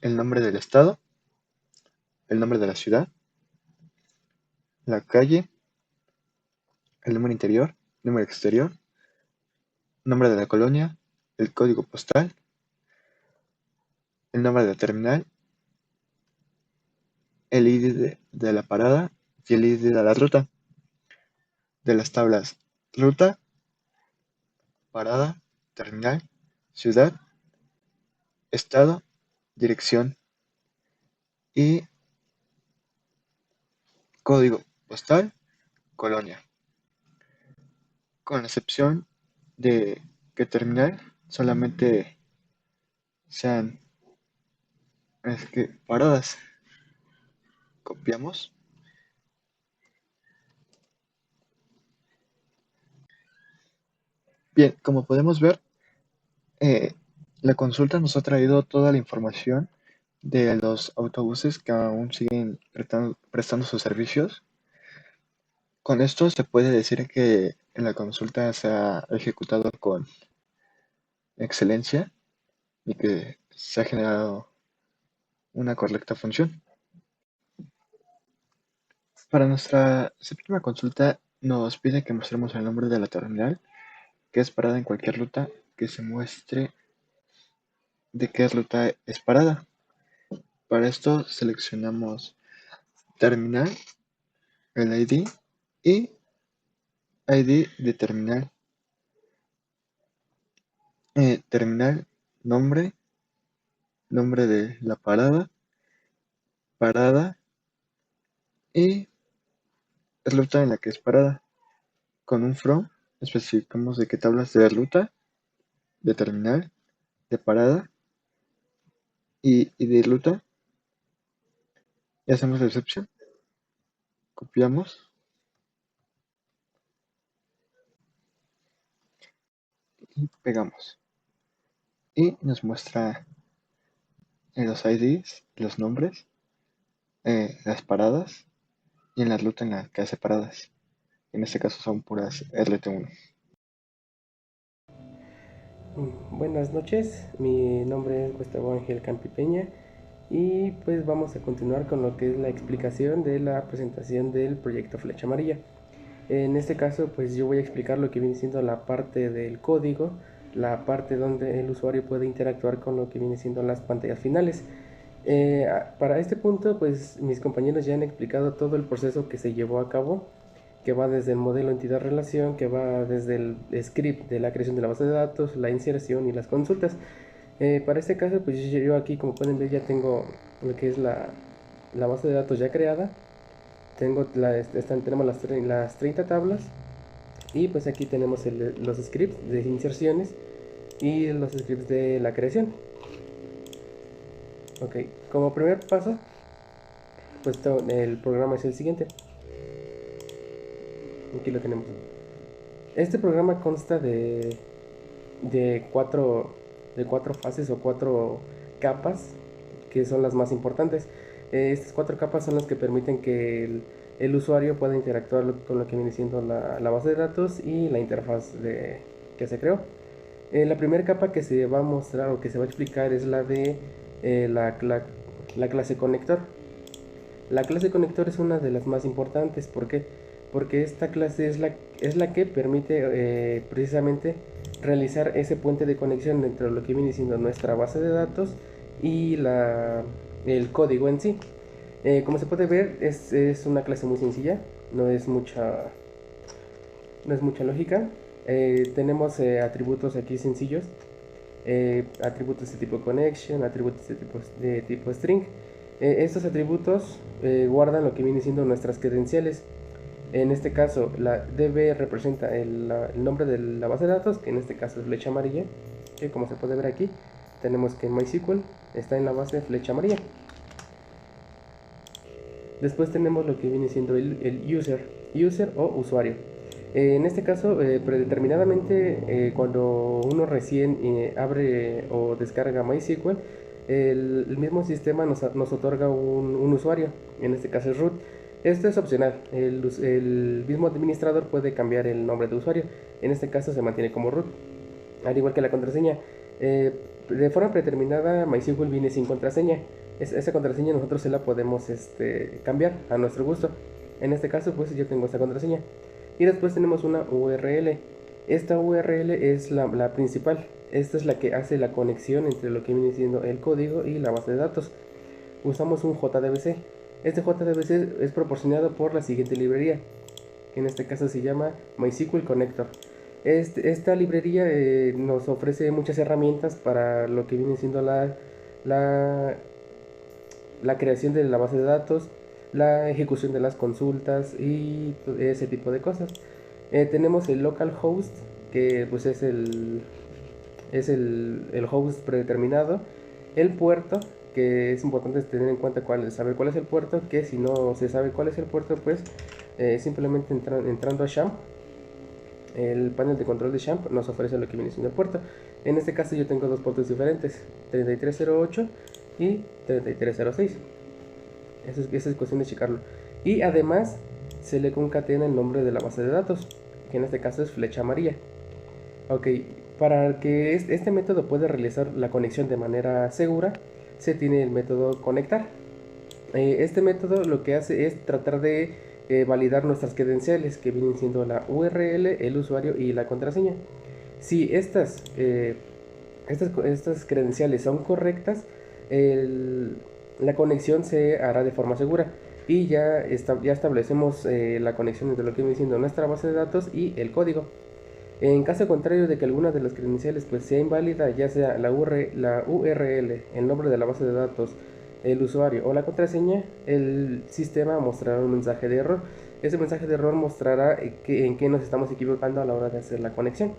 el nombre del estado, el nombre de la ciudad, la calle, el número interior, número exterior, nombre de la colonia, el código postal, el nombre de la terminal, el ID de la parada y el ID de la ruta. De las tablas ruta, parada, terminal, ciudad, estado, dirección y código postal, colonia. Con la excepción de que terminal solamente sean paradas. Copiamos. Bien, como podemos ver, la consulta nos ha traído toda la información de los autobuses que aún siguen prestando sus servicios. Con esto se puede decir que en la consulta se ha ejecutado con excelencia y que se ha generado una correcta función. Para nuestra séptima consulta nos pide que mostremos el nombre de la terminal, que es parada en cualquier ruta, que se muestre de qué ruta es parada. Para esto seleccionamos terminal, el ID y ID de terminal. Terminal, nombre, nombre de la parada, parada y ruta en la que es parada. Con un from especificamos de qué tablas de ruta, de terminal, de parada y de ruta y hacemos la excepción. Copiamos y pegamos. Y nos muestra en los IDs, los nombres, las paradas y en la ruta en la que hace paradas. En este caso son puras RT1. Buenas noches, mi nombre es Gustavo Ángel Campipeña y pues vamos a continuar con lo que es la explicación de la presentación del proyecto Flecha Amarilla. En este caso pues yo voy a explicar lo que viene siendo la parte del código, la parte donde el usuario puede interactuar con lo que viene siendo las pantallas finales. Para este punto pues mis compañeros ya han explicado todo el proceso que se llevó a cabo, que va desde el modelo entidad-relación, que va desde el script de la creación de la base de datos, la inserción y las consultas. Para este caso, pues yo aquí, como pueden ver, ya tengo lo que es la base de datos ya creada. Tenemos las 30 tablas y pues aquí tenemos los scripts de inserciones y los scripts de la creación. Ok, como primer paso, pues el programa es el siguiente. Aquí lo tenemos. Este programa consta de cuatro fases o 4 capas que son las más importantes. Estas 4 capas son las que permiten que el usuario pueda interactuar con lo que viene siendo la base de datos y la interfaz que se creó. La primera capa que se va a mostrar o que se va a explicar es la de la clase conector. La clase conector es una de las más importantes. ¿Por qué? Porque esta clase es la que permite precisamente realizar ese puente de conexión entre lo que viene siendo nuestra base de datos y el código en sí. Como se puede ver, es una clase muy sencilla, no es mucha lógica. Tenemos atributos aquí sencillos, atributos de tipo connection, atributos de tipo string. Estos atributos guardan lo que viene siendo nuestras credenciales. En este caso, la DB representa el nombre de la base de datos, que en este caso es Flecha Amarilla, que como se puede ver aquí. tenemos que MySQL está en la base flecha amarilla. Después tenemos lo que viene siendo el user o usuario. En este caso, predeterminadamente, cuando uno recién abre o descarga MySQL, el mismo sistema nos otorga un usuario, en este caso es root. Esto es opcional, el mismo administrador puede cambiar el nombre de usuario, en este caso se mantiene como root, al igual que la contraseña. De forma predeterminada, MySQL viene sin contraseña. Esa contraseña nosotros se la podemos cambiar a nuestro gusto. En este caso, pues yo tengo esta contraseña. Y después tenemos una URL. Esta URL es la principal. Esta es la que hace la conexión entre lo que viene siendo el código y la base de datos. Usamos un JDBC. Este JDBC es proporcionado por la siguiente librería, que en este caso se llama MySQL Connector. Esta librería nos ofrece muchas herramientas para lo que viene siendo la creación de la base de datos, la ejecución de las consultas y ese tipo de cosas. Tenemos el localhost, que pues es el host predeterminado, el puerto, que es importante tener en cuenta saber cuál es el puerto, que si no se sabe cuál es el puerto, pues simplemente entrando a XAMPP, el panel de control de XAMPP nos ofrece lo que viene siendo el puerto. En este caso yo tengo dos puertos diferentes, 3308 y 3306. Esa es cuestión de checarlo. Y además se le concatena el nombre de la base de datos, que en este caso es flecha amarilla. Ok, para que este método pueda realizar la conexión de manera segura, se tiene el método conectar. Este método lo que hace es tratar de validar nuestras credenciales, que vienen siendo la URL, el usuario y la contraseña. Si estas credenciales son correctas, la conexión se hará de forma segura y ya establecemos la conexión entre lo que viene siendo nuestra base de datos y el código. En caso contrario de que alguna de las credenciales pues sea inválida, ya sea la URL, el nombre de la base de datos, el usuario o la contraseña, el sistema mostrará un mensaje de error. Ese mensaje de error mostrará en qué nos estamos equivocando a la hora de hacer la conexión.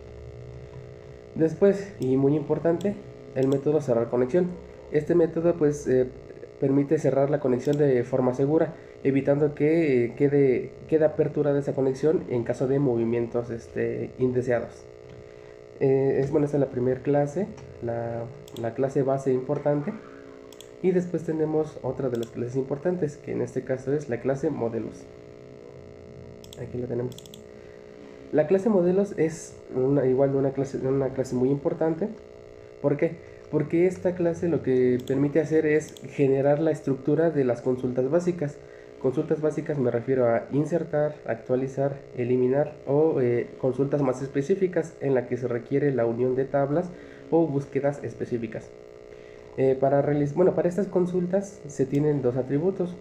Después, y muy importante, el método cerrar conexión. Este método pues permite cerrar la conexión de forma segura, evitando que quede apertura de esa conexión en caso de movimientos indeseados. Esta es la primera clase, la clase base importante. Y después tenemos otra de las clases importantes, que en este caso es la clase modelos. Aquí la tenemos. La clase modelos es igual una clase muy importante. ¿Por qué? Porque esta clase lo que permite hacer es generar la estructura de las consultas básicas. Consultas básicas me refiero a insertar, actualizar, eliminar o consultas más específicas en la que se requiere la unión de tablas o búsquedas específicas. Para estas consultas se tienen dos atributos.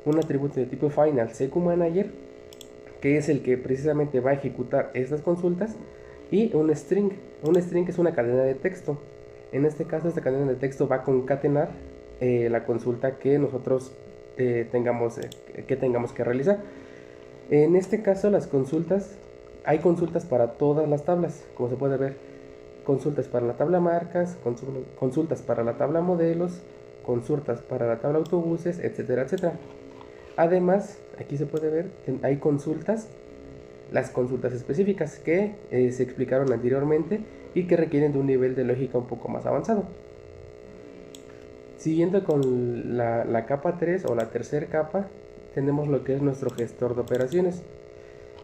Un atributo de tipo final CQManager, que es el que precisamente va a ejecutar estas consultas, y un string. Un string es una cadena de texto. En este caso, esta cadena de texto va a concatenar la consulta que nosotros tengamos que realizar. En este caso, hay consultas para todas las tablas, como se puede ver. Consultas para la tabla marcas, consultas para la tabla modelos, consultas para la tabla autobuses, etcétera, etcétera. Además, aquí se puede ver que hay las consultas específicas que se explicaron anteriormente y que requieren de un nivel de lógica un poco más avanzado. Siguiendo con la capa 3 o la tercera capa, tenemos lo que es nuestro gestor de operaciones.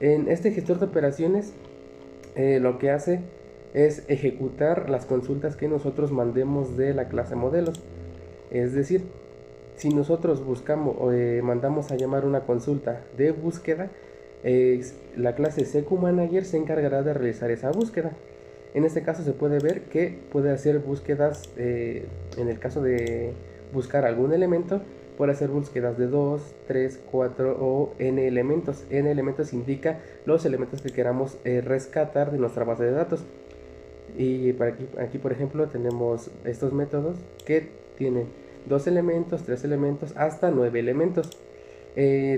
En este gestor de operaciones lo que hace es ejecutar las consultas que nosotros mandemos de la clase modelos. Es decir, si nosotros mandamos a llamar una consulta de búsqueda, la clase CQManager se encargará de realizar esa búsqueda. En este caso se puede ver que puede hacer búsquedas, en el caso de buscar algún elemento, puede hacer búsquedas de 2, 3, 4 o n elementos. N elementos indica los elementos que queramos rescatar de nuestra base de datos. Y aquí por ejemplo tenemos estos métodos que tienen 2 elementos, 3 elementos, hasta 9 elementos.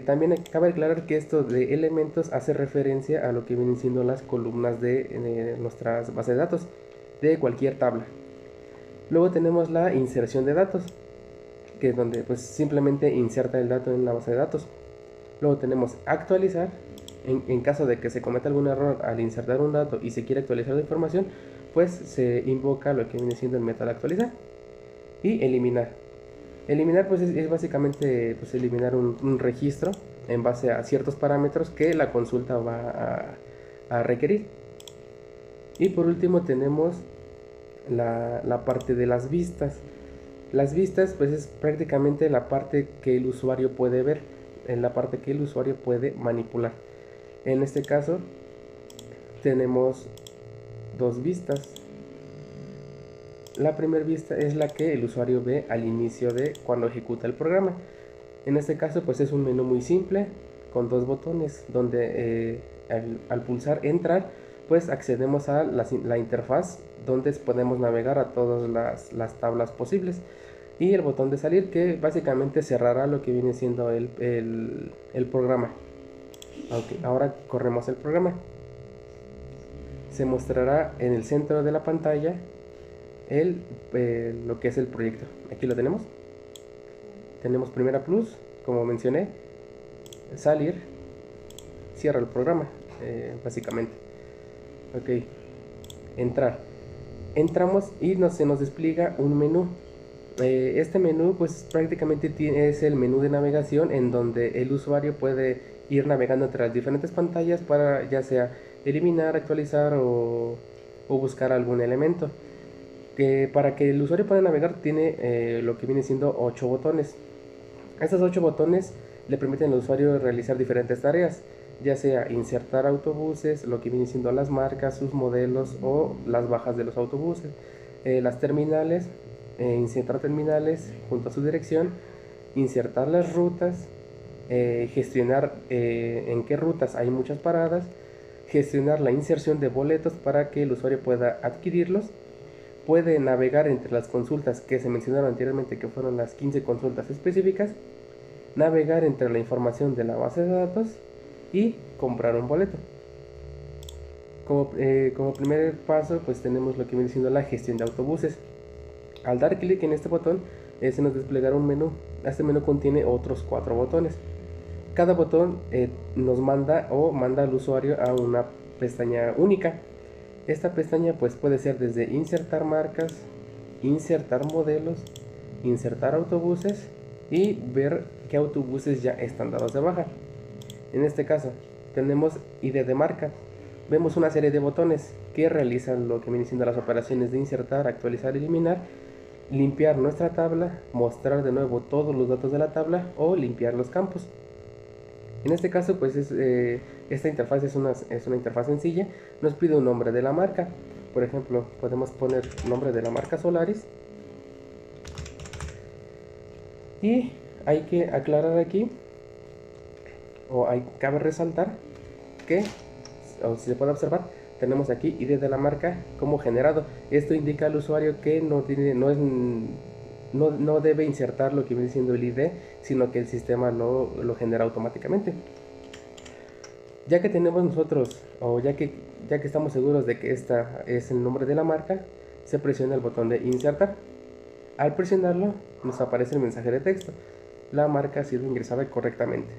También cabe aclarar que esto de elementos hace referencia a lo que vienen siendo las columnas de nuestras bases de datos de cualquier tabla. Luego tenemos la inserción de datos, que es donde pues simplemente inserta el dato en la base de datos. Luego tenemos actualizar, en caso de que se cometa algún error al insertar un dato y se quiere actualizar la información, pues se invoca lo que viene siendo el método actualizar. Y eliminar. Eliminar pues es básicamente pues, eliminar un registro en base a ciertos parámetros que la consulta va a requerir. Y por último tenemos la parte de las vistas. Las vistas pues es prácticamente la parte que el usuario puede ver, en la parte que el usuario puede manipular. En este caso tenemos dos vistas. La primera vista es la que el usuario ve al inicio de cuando ejecuta el programa. En este caso pues es un menú muy simple con dos botones donde al pulsar entrar pues accedemos a la interfaz donde podemos navegar a todas las tablas posibles, y el botón de salir que básicamente cerrará lo que viene siendo el programa. Okay, ahora corremos el programa. Se mostrará en el centro de la pantalla lo que es el proyecto. Aquí lo tenemos. Tenemos Primera Plus, como mencioné, salir, cierra el programa, básicamente. Ok, entrar. Entramos y se nos despliega un menú. Este menú pues prácticamente es el menú de navegación en donde el usuario puede ir navegando entre las diferentes pantallas para ya sea eliminar, actualizar o buscar algún elemento. Para que el usuario pueda navegar tiene lo que viene siendo 8 botones. Estos 8 botones le permiten al usuario realizar diferentes tareas, ya sea insertar autobuses, lo que viene siendo las marcas, sus modelos o las bajas de los autobuses, las terminales, insertar terminales junto a su dirección, insertar las rutas, gestionar en qué rutas hay muchas paradas, gestionar la inserción de boletos para que el usuario pueda adquirirlos. Puede navegar entre las consultas que se mencionaron anteriormente, que fueron las 15 consultas específicas, navegar entre la información de la base de datos y comprar un boleto. Como primer paso pues tenemos lo que viene siendo la gestión de autobuses. Al dar clic en este botón se nos desplegará un menú. Este menú contiene otros 4 botones. Cada botón nos manda al usuario a una pestaña única. Esta pestaña pues puede ser desde insertar marcas, insertar modelos, insertar autobuses y ver qué autobuses ya están dados de baja. En este caso tenemos ID de marca. Vemos una serie de botones que realizan lo que vienen siendo las operaciones de insertar, actualizar, eliminar, limpiar nuestra tabla, mostrar de nuevo todos los datos de la tabla o limpiar los campos. En este caso pues esta interfaz es una interfaz sencilla. Nos pide un nombre de la marca. Por ejemplo, podemos poner nombre de la marca Solaris. Y hay que aclarar aquí, cabe resaltar que, o si se puede observar, tenemos aquí ID de la marca como generado. Esto indica al usuario que no debe insertar lo que viene siendo el ID, sino que el sistema lo genera automáticamente. Ya que tenemos nosotros, o ya que estamos seguros de que esta es el nombre de la marca, se presiona el botón de insertar. Al presionarlo nos aparece el mensaje de texto: la marca ha sido ingresada correctamente.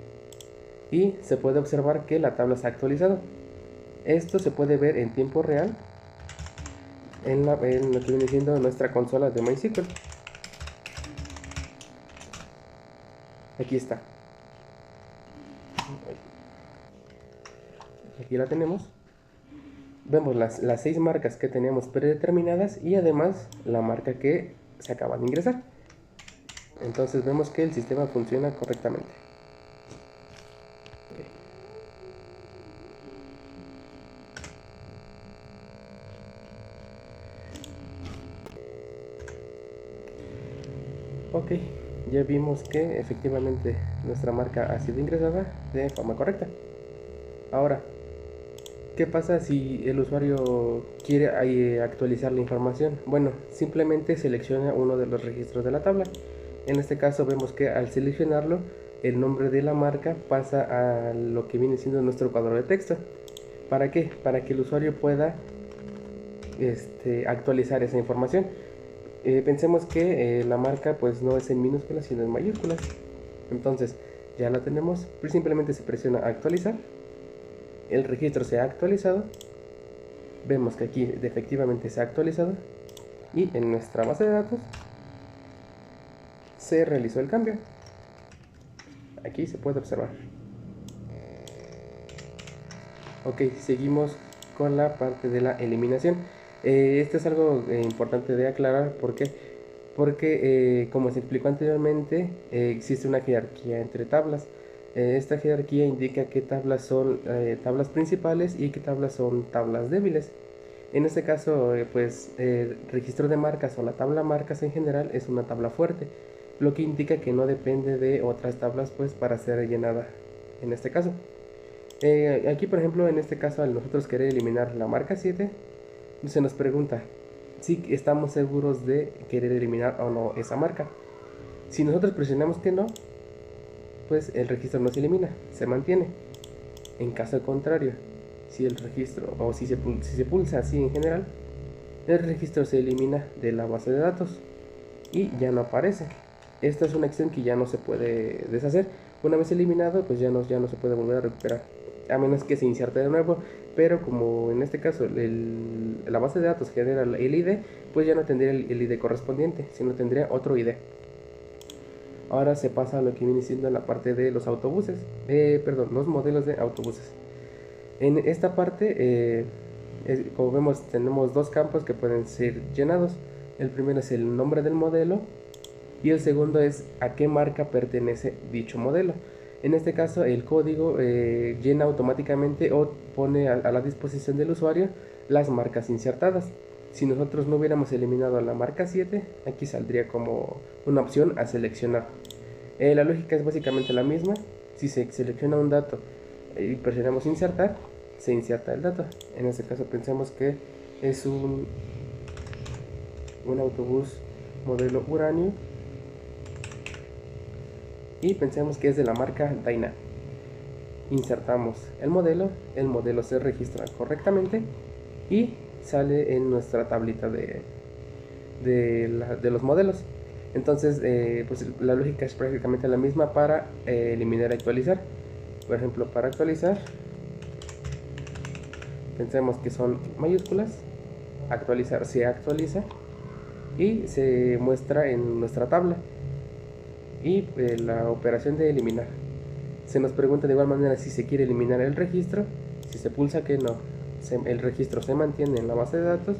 Y se puede observar que la tabla se ha actualizado. Esto se puede ver en tiempo real en lo que viene siendo nuestra consola de MySQL. Aquí está. Aquí la tenemos. Vemos las 6 marcas que teníamos predeterminadas y además la marca que se acaba de ingresar. Entonces vemos que el sistema funciona correctamente. Ok, ya vimos que efectivamente nuestra marca ha sido ingresada de forma correcta. Ahora, ¿qué pasa si el usuario quiere actualizar la información? Bueno, simplemente selecciona uno de los registros de la tabla. En este caso vemos que al seleccionarlo, el nombre de la marca pasa a lo que viene siendo nuestro cuadro de texto. ¿Para qué? Para que el usuario pueda actualizar esa información. Pensemos que la marca pues no es en minúsculas sino en mayúsculas. Entonces ya la tenemos, simplemente se presiona actualizar, el registro se ha actualizado, vemos que aquí efectivamente se ha actualizado y en nuestra base de datos se realizó el cambio. Aquí se puede observar. Ok, seguimos con la parte de la eliminación. Esto es algo importante de aclarar. ¿Por qué? Porque como se explicó anteriormente, existe una jerarquía entre tablas. Esta jerarquía indica qué tablas son tablas principales y qué tablas son tablas débiles. En este caso, registro de marcas o la tabla marcas en general es una tabla fuerte, lo que indica que no depende de otras tablas pues para ser rellenada en este caso. Aquí por ejemplo en este caso al nosotros querer eliminar la marca 7 se nos pregunta si estamos seguros de querer eliminar o no esa marca. Si nosotros presionamos que no, pues el registro no se elimina, se mantiene. En caso contrario, si el registro o si se pulsa así en general, el registro se elimina de la base de datos y ya no aparece. Esta es una acción que ya no se puede deshacer. Una vez eliminado, pues ya no se puede volver a recuperar, a menos que se inserte de nuevo. Pero como en este caso la base de datos genera el ID, pues ya no tendría el ID correspondiente, sino tendría otro ID. Ahora se pasa a lo que viene siendo la parte de los autobuses, los modelos de autobuses. En esta parte, como vemos, tenemos dos campos que pueden ser llenados. El primero es el nombre del modelo y el segundo es a qué marca pertenece dicho modelo. En este caso el código llena automáticamente o pone a la disposición del usuario las marcas insertadas. Si nosotros no hubiéramos eliminado la marca 7, aquí saldría como una opción a seleccionar. La lógica es básicamente la misma. Si se selecciona un dato y presionamos insertar, se inserta el dato. En este caso pensemos que es un autobús modelo Uranio y pensemos que es de la marca Dyna. Insertamos el modelo se registra correctamente y sale en nuestra tablita de los modelos. Entonces pues la lógica es prácticamente la misma para eliminar y actualizar. Por ejemplo, para actualizar pensemos que son mayúsculas, actualizar se actualiza y se muestra en nuestra tabla. Y la operación de eliminar, se nos pregunta de igual manera si se quiere eliminar el registro. Si se pulsa que no, el registro se mantiene en la base de datos,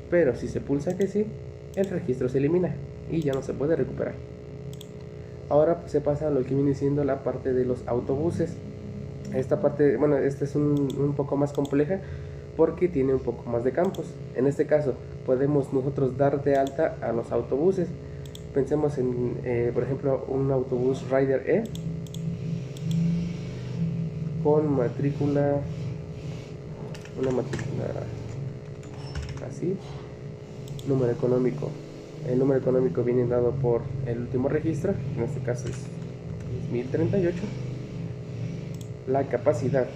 pero si se pulsa que sí, el registro se elimina y ya no se puede recuperar. Ahora pues, se pasa a lo que viene siendo la parte de los autobuses. Esta parte, esta es un poco más compleja porque tiene un poco más de campos. En este caso podemos nosotros dar de alta a los autobuses. Pensemos en, por ejemplo, un autobús Rider E con matrícula, una matrícula así, número económico. El número económico viene dado por el último registro, en este caso es 1038. La capacidad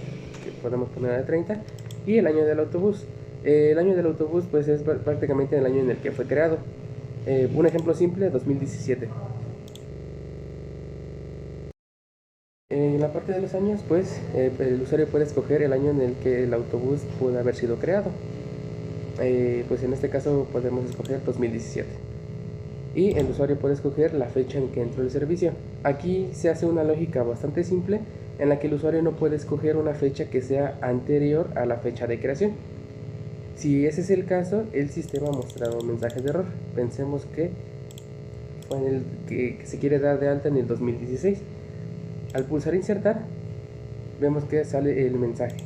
que podemos poner de 30 y el año del autobús. El año del autobús pues es prácticamente el año en el que fue creado. Un ejemplo simple, 2017. En la parte de los años, pues el usuario puede escoger el año en el que el autobús pudo haber sido creado. Pues en este caso podemos escoger 2017. Y el usuario puede escoger la fecha en que entró el servicio. Aquí se hace una lógica bastante simple en la que el usuario no puede escoger una fecha que sea anterior a la fecha de creación. Si ese es el caso, el sistema ha mostrado mensajes de error. Pensemos que fue en el que se quiere dar de alta en el 2016. Al pulsar insertar, vemos que sale el mensaje.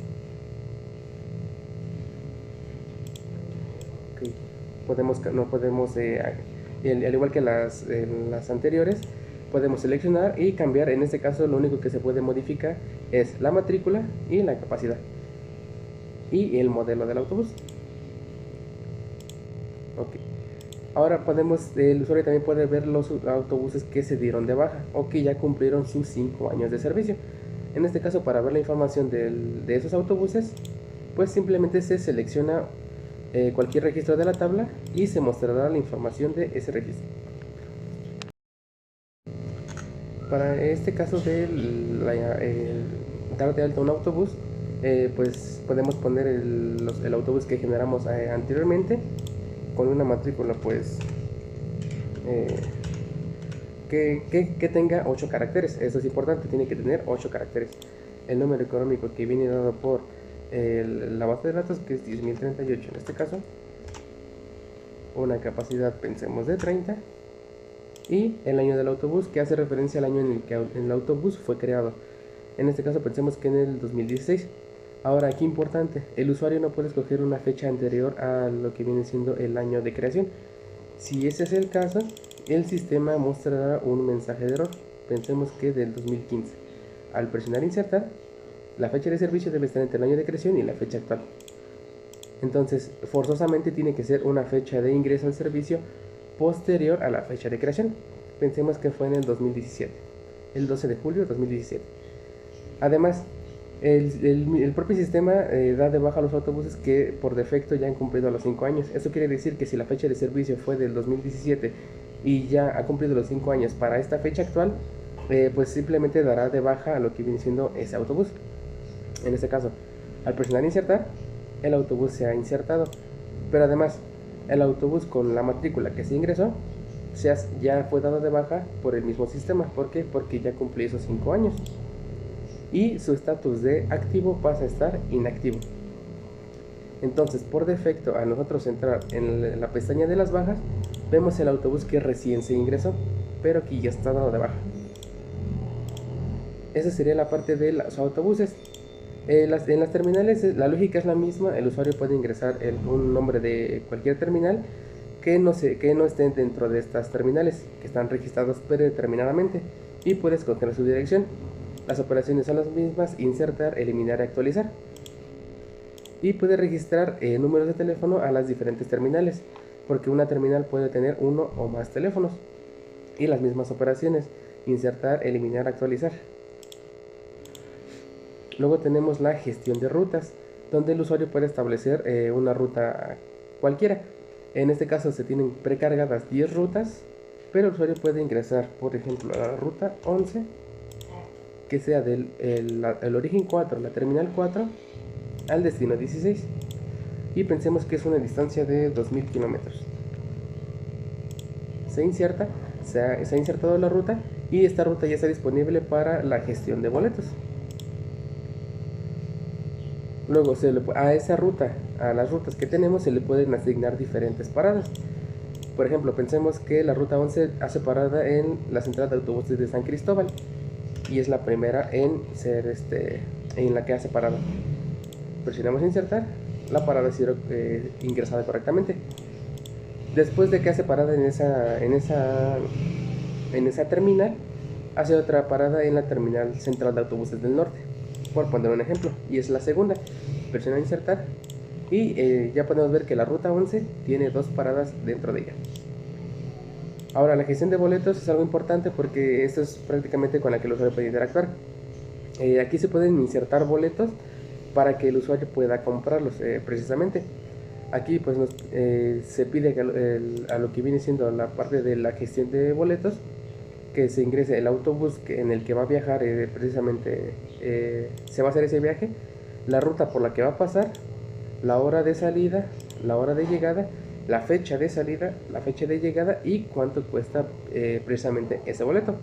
Okay. No podemos, al igual que las anteriores, podemos seleccionar y cambiar. En este caso, lo único que se puede modificar es la matrícula y la capacidad y el modelo del autobús. Okay. Ahora el usuario también puede ver los autobuses que se dieron de baja o que ya cumplieron sus 5 años de servicio. En este caso, para ver la información de esos autobuses, pues simplemente se selecciona cualquier registro de la tabla y se mostrará la información de ese registro. Para este caso de dar de alta un autobús, pues podemos poner el autobús que generamos anteriormente con una matrícula pues que tenga 8 caracteres. Eso es importante, tiene que tener 8 caracteres. El número económico que viene dado por la base de datos, que es 10.038 en este caso, una capacidad pensemos de 30, y el año del autobús, que hace referencia al año en el que el autobús fue creado. En este caso pensemos que en el 2016. Ahora, aquí importante, el usuario no puede escoger una fecha anterior a lo que viene siendo el año de creación. Si ese es el caso, el sistema mostrará un mensaje de error. Pensemos que del 2015. Al presionar insertar, la fecha de servicio debe estar entre el año de creación y la fecha actual. Entonces, forzosamente tiene que ser una fecha de ingreso al servicio posterior a la fecha de creación. Pensemos que fue en el 2017, el 12 de julio de 2017. Además, el propio sistema da de baja a los autobuses que por defecto ya han cumplido los 5 años. Eso quiere decir que si la fecha de servicio fue del 2017 y ya ha cumplido los 5 años para esta fecha actual, pues simplemente dará de baja a lo que viene siendo ese autobús. En este caso, al presionar insertar, el autobús se ha insertado, pero además el autobús con la matrícula que se ingresó ya fue dado de baja por el mismo sistema. ¿Por qué? Porque ya cumplió esos 5 años y su estatus de activo pasa a estar inactivo. Entonces, por defecto, a nosotros entrar en la pestaña de las bajas, vemos el autobús que recién se ingresó, pero que ya está dado de baja. Esa sería la parte de los autobuses. En las terminales la lógica es la misma. El usuario puede ingresar un nombre de cualquier terminal que no estén dentro de estas terminales, que están registradas predeterminadamente, y puede escoger su dirección. Las operaciones son las mismas: insertar, eliminar y actualizar. Y puede registrar números de teléfono a las diferentes terminales, porque una terminal puede tener uno o más teléfonos. Y las mismas operaciones: insertar, eliminar, actualizar. Luego tenemos la gestión de rutas, donde el usuario puede establecer una ruta cualquiera. En este caso se tienen precargadas 10 rutas, pero el usuario puede ingresar, por ejemplo, a la ruta 11, que sea del el origen 4, la terminal 4, al destino 16. Y pensemos que es una distancia de 2000 kilómetros. Se inserta, se ha insertado la ruta, y esta ruta ya está disponible para la gestión de boletos. Luego a esa ruta, a las rutas que tenemos, se le pueden asignar diferentes paradas. Por ejemplo, pensemos que la ruta 11 hace parada en la central de autobuses de San Cristóbal y es la primera en ser en la que hace parada. Presionamos insertar, la parada ha sido ingresada correctamente. Después de que hace parada en esa terminal, hace otra parada en la terminal central de autobuses del norte, por poner un ejemplo, y es la segunda. Presiona insertar y ya podemos ver que la ruta 11 tiene 2 paradas dentro de ella. Ahora, la gestión de boletos es algo importante porque esto es prácticamente con la que el usuario puede interactuar. Aquí se pueden insertar boletos para que el usuario pueda comprarlos precisamente. Aquí pues se pide a lo que viene siendo la parte de la gestión de boletos, que se ingrese el autobús en el que va a viajar, precisamente se va a hacer ese viaje, la ruta por la que va a pasar, la hora de salida, la hora de llegada, la fecha de salida, la fecha de llegada y cuánto cuesta precisamente ese boleto.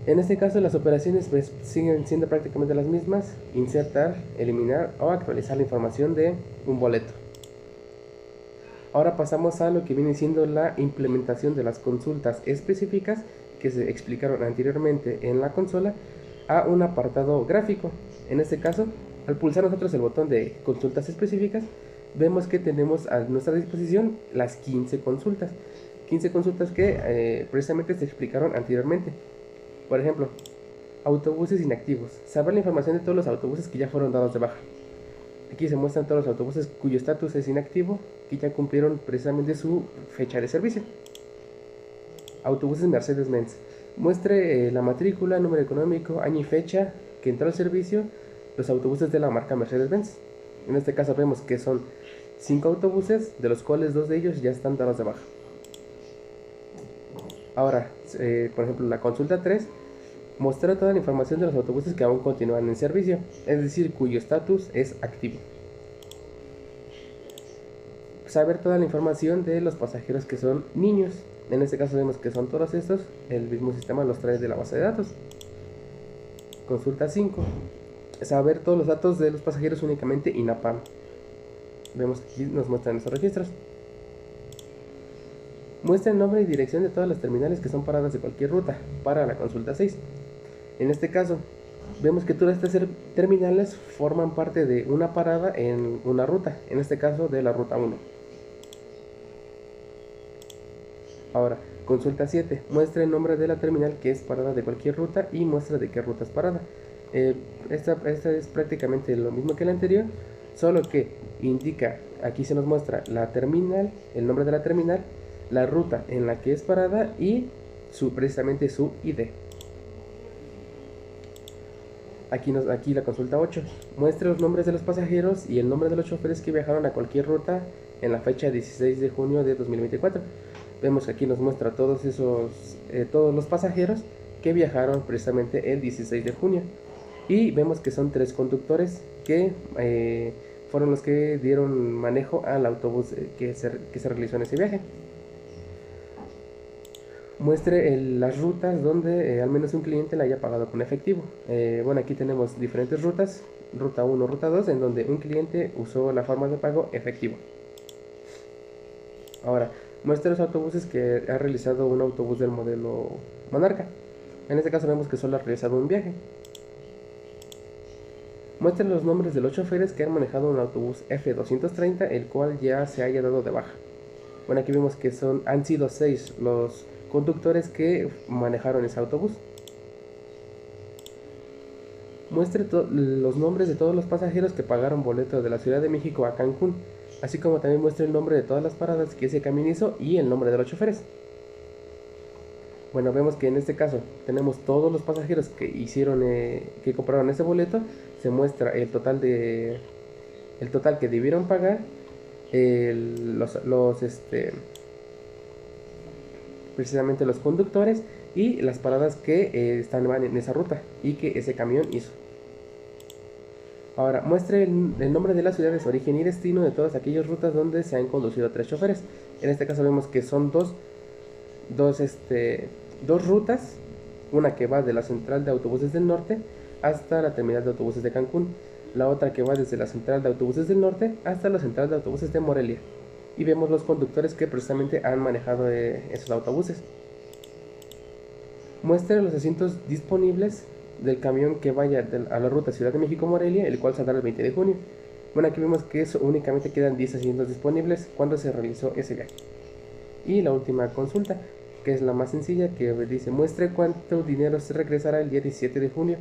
En este caso las operaciones pues siguen siendo prácticamente las mismas: insertar, eliminar o actualizar la información de un boleto. Ahora pasamos a lo que viene siendo la implementación de las consultas específicas que se explicaron anteriormente en la consola a un apartado gráfico. En este caso, al pulsar nosotros el botón de consultas específicas, vemos que tenemos a nuestra disposición las 15 consultas. 15 consultas que precisamente se explicaron anteriormente. Por ejemplo, autobuses inactivos: saber la información de todos los autobuses que ya fueron dados de baja. Aquí se muestran todos los autobuses cuyo estatus es inactivo, que ya cumplieron precisamente su fecha de servicio. Autobuses Mercedes-Benz: muestre la matrícula, número económico, año y fecha que entró al servicio los autobuses de la marca Mercedes-Benz. En este caso vemos que son 5 autobuses, de los cuales 2 de ellos ya están dados de baja. Ahora, por ejemplo, la consulta 3 mostró toda la información de los autobuses que aún continúan en servicio, es decir, cuyo estatus es activo. Saber toda la información de los pasajeros que son niños. En este caso vemos que son todos estos, el mismo sistema los trae de la base de datos. Consulta 5. Saber todos los datos de los pasajeros únicamente INAPAM. Vemos que aquí nos muestran esos registros. Muestra el nombre y dirección de todas las terminales que son paradas de cualquier ruta para la consulta 6. En este caso, vemos que todas estas terminales forman parte de una parada en una ruta, en este caso de la ruta 1. Ahora, consulta 7. Muestra el nombre de la terminal que es parada de cualquier ruta y muestra de qué ruta es parada. Esta es prácticamente lo mismo que la anterior, solo que indica, aquí se nos muestra la terminal, el nombre de la terminal, la ruta en la que es parada y precisamente su ID. Aquí la consulta 8. Muestra los nombres de los pasajeros y el nombre de los choferes que viajaron a cualquier ruta en la fecha 16 de junio de 2024. Vemos que aquí nos muestra todos los pasajeros que viajaron precisamente el 16 de junio. Y vemos que son 3 conductores que fueron los que dieron manejo al autobús que se realizó en ese viaje. Muestre las rutas donde al menos un cliente la haya pagado con efectivo. Bueno, aquí tenemos diferentes rutas, ruta 1, ruta 2, en donde un cliente usó la forma de pago efectivo. Ahora, muestre los autobuses que ha realizado un autobús del modelo Monarca. En este caso vemos que solo ha realizado un viaje. Muestre los nombres de los choferes que han manejado un autobús F230, el cual ya se haya dado de baja. Bueno, aquí vemos que han sido 6 los conductores que manejaron ese autobús. Muestre los nombres de todos los pasajeros que pagaron boleto de la Ciudad de México a Cancún, así como también muestre el nombre de todas las paradas que ese camión hizo y el nombre de los choferes. Bueno, vemos que en este caso tenemos todos los pasajeros que compraron ese boleto. Se muestra el total que debieron pagar, precisamente los conductores y las paradas que van en esa ruta y que ese camión hizo. Ahora, muestre el nombre de las ciudades de origen y destino de todas aquellas rutas donde se han conducido 3 choferes. En este caso vemos que son dos rutas, una que va de la central de autobuses del norte hasta la terminal de autobuses de Cancún, la otra que va desde la central de autobuses del norte hasta la central de autobuses de Morelia. Y vemos los conductores que precisamente han manejado esos autobuses. Muestre los asientos disponibles del camión que vaya a la ruta Ciudad de México-Morelia, el cual saldrá el 20 de junio. Bueno, aquí vemos que únicamente quedan 10 asientos disponibles cuando se realizó ese viaje. Y la última consulta, que es la más sencilla, que dice: muestre cuánto dinero se regresará el día 17 de junio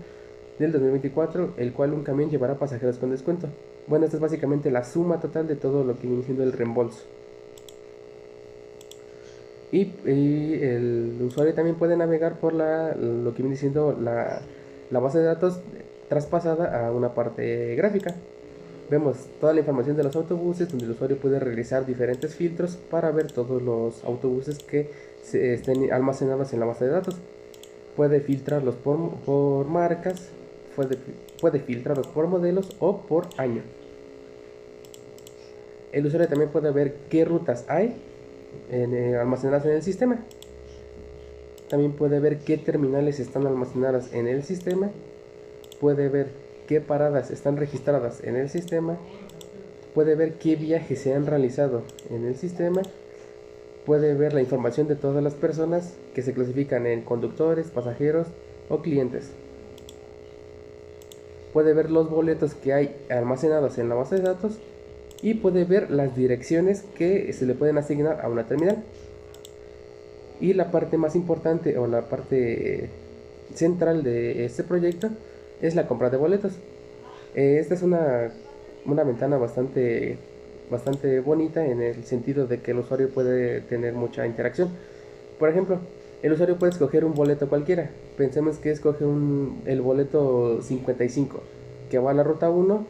del 2024, el cual un camión llevará pasajeros con descuento. Bueno, esta es básicamente la suma total de todo lo que viene siendo el reembolso. Y el usuario también puede navegar por lo que viene siendo la base de datos traspasada a una parte gráfica. Vemos toda la información de los autobuses, donde el usuario puede realizar diferentes filtros para ver todos los autobuses que estén almacenados en la base de datos. Puede filtrarlos por marcas, puede filtrarlos por modelos o por año. El usuario también puede ver qué rutas hay almacenadas en el sistema. También puede ver qué terminales están almacenadas en el sistema. Puede ver qué paradas están registradas en el sistema. Puede ver qué viajes se han realizado en el sistema. Puede ver la información de todas las personas que se clasifican en conductores, pasajeros o clientes. Puede ver los boletos que hay almacenados en la base de datos y puede ver las direcciones que se le pueden asignar a una terminal. Y la parte más importante, o la parte central de este proyecto, es la compra de boletos. Esta es una ventana bastante bonita, en el sentido de que el usuario puede tener mucha interacción. Por ejemplo, el usuario puede escoger un boleto cualquiera. Pensemos que escoge el boleto 55, que va a la ruta 1,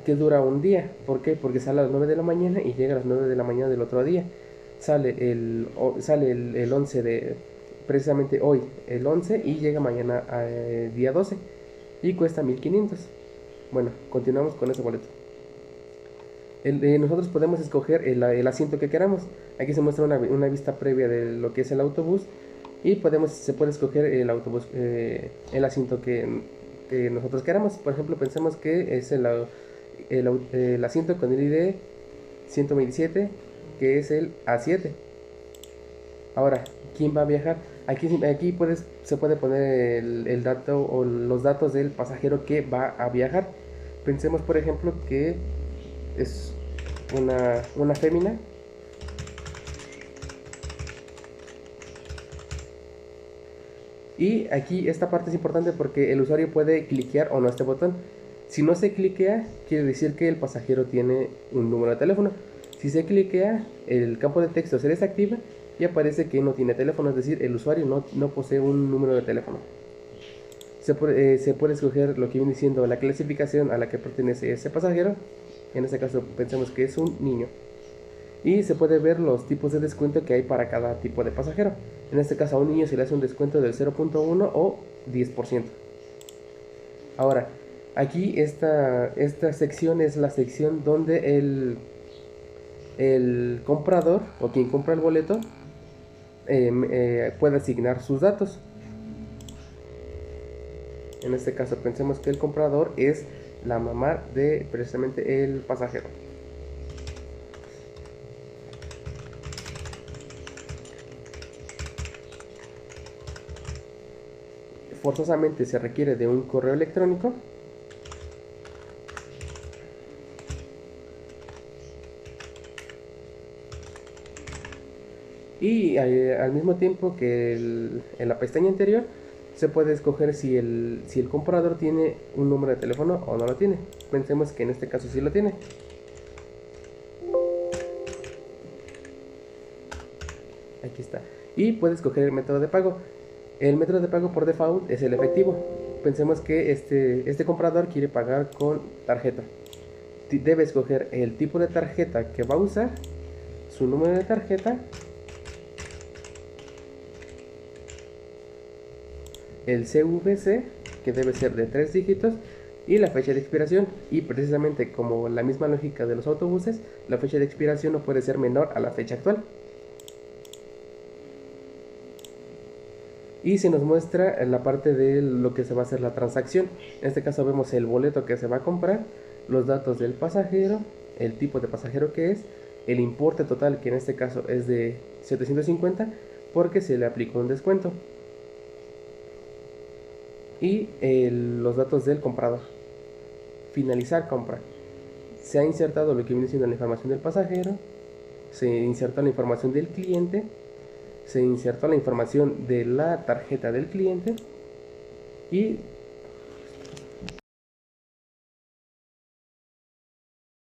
que dura un día. ¿Por qué? Porque sale a las 9 de la mañana y llega a las 9 de la mañana del otro día. Sale el 11 de, precisamente hoy, el 11, y llega mañana día 12 y cuesta 1500. Bueno, continuamos con ese boleto. Nosotros podemos escoger el asiento que queramos. Aquí se muestra una vista previa de lo que es el autobús y se puede escoger el autobús, el asiento que nosotros queramos. Por ejemplo, pensemos que es el asiento con el ID 127, que es el A7. Ahora, ¿quién va a viajar? Aquí se puede poner el dato o los datos del pasajero que va a viajar. Pensemos, por ejemplo, que es una fémina. Y aquí esta parte es importante porque el usuario puede cliquear o no este botón. Si no se cliquea, quiere decir que el pasajero tiene un número de teléfono. Si se cliquea, el campo de texto se desactiva y aparece que no tiene teléfono, es decir, el usuario no posee un número de teléfono. Se puede escoger lo que viene siendo la clasificación a la que pertenece ese pasajero. En este caso pensemos que es un niño. Y se puede ver los tipos de descuento que hay para cada tipo de pasajero. En este caso a un niño se le hace un descuento del 0.1 o 10%. Ahora, aquí esta sección es la sección donde el comprador o quien compra el boleto puede asignar sus datos. En este caso pensemos que el comprador es la mamá de precisamente el pasajero. Forzosamente se requiere de un correo electrónico y al mismo tiempo que en la pestaña anterior se puede escoger si el comprador tiene un número de teléfono o no lo tiene. Pensemos que en este caso sí lo tiene. Aquí está. Y puede escoger el método de pago. El método de pago por default es el efectivo. Pensemos que este comprador quiere pagar con tarjeta. Debe escoger el tipo de tarjeta que va a usar, su número de tarjeta, el CVC, que debe ser de 3 dígitos, y la fecha de expiración. Y precisamente como la misma lógica de los autobuses, la fecha de expiración no puede ser menor a la fecha actual. Y se nos muestra en la parte de lo que se va a hacer la transacción. En este caso vemos el boleto que se va a comprar, los datos del pasajero, el tipo de pasajero que es, el importe total, que en este caso es de 750 porque se le aplicó un descuento, y los datos del comprador. Finalizar compra. Se ha insertado lo que viene siendo la información del pasajero, se insertó la información del cliente, se insertó la información de la tarjeta del cliente y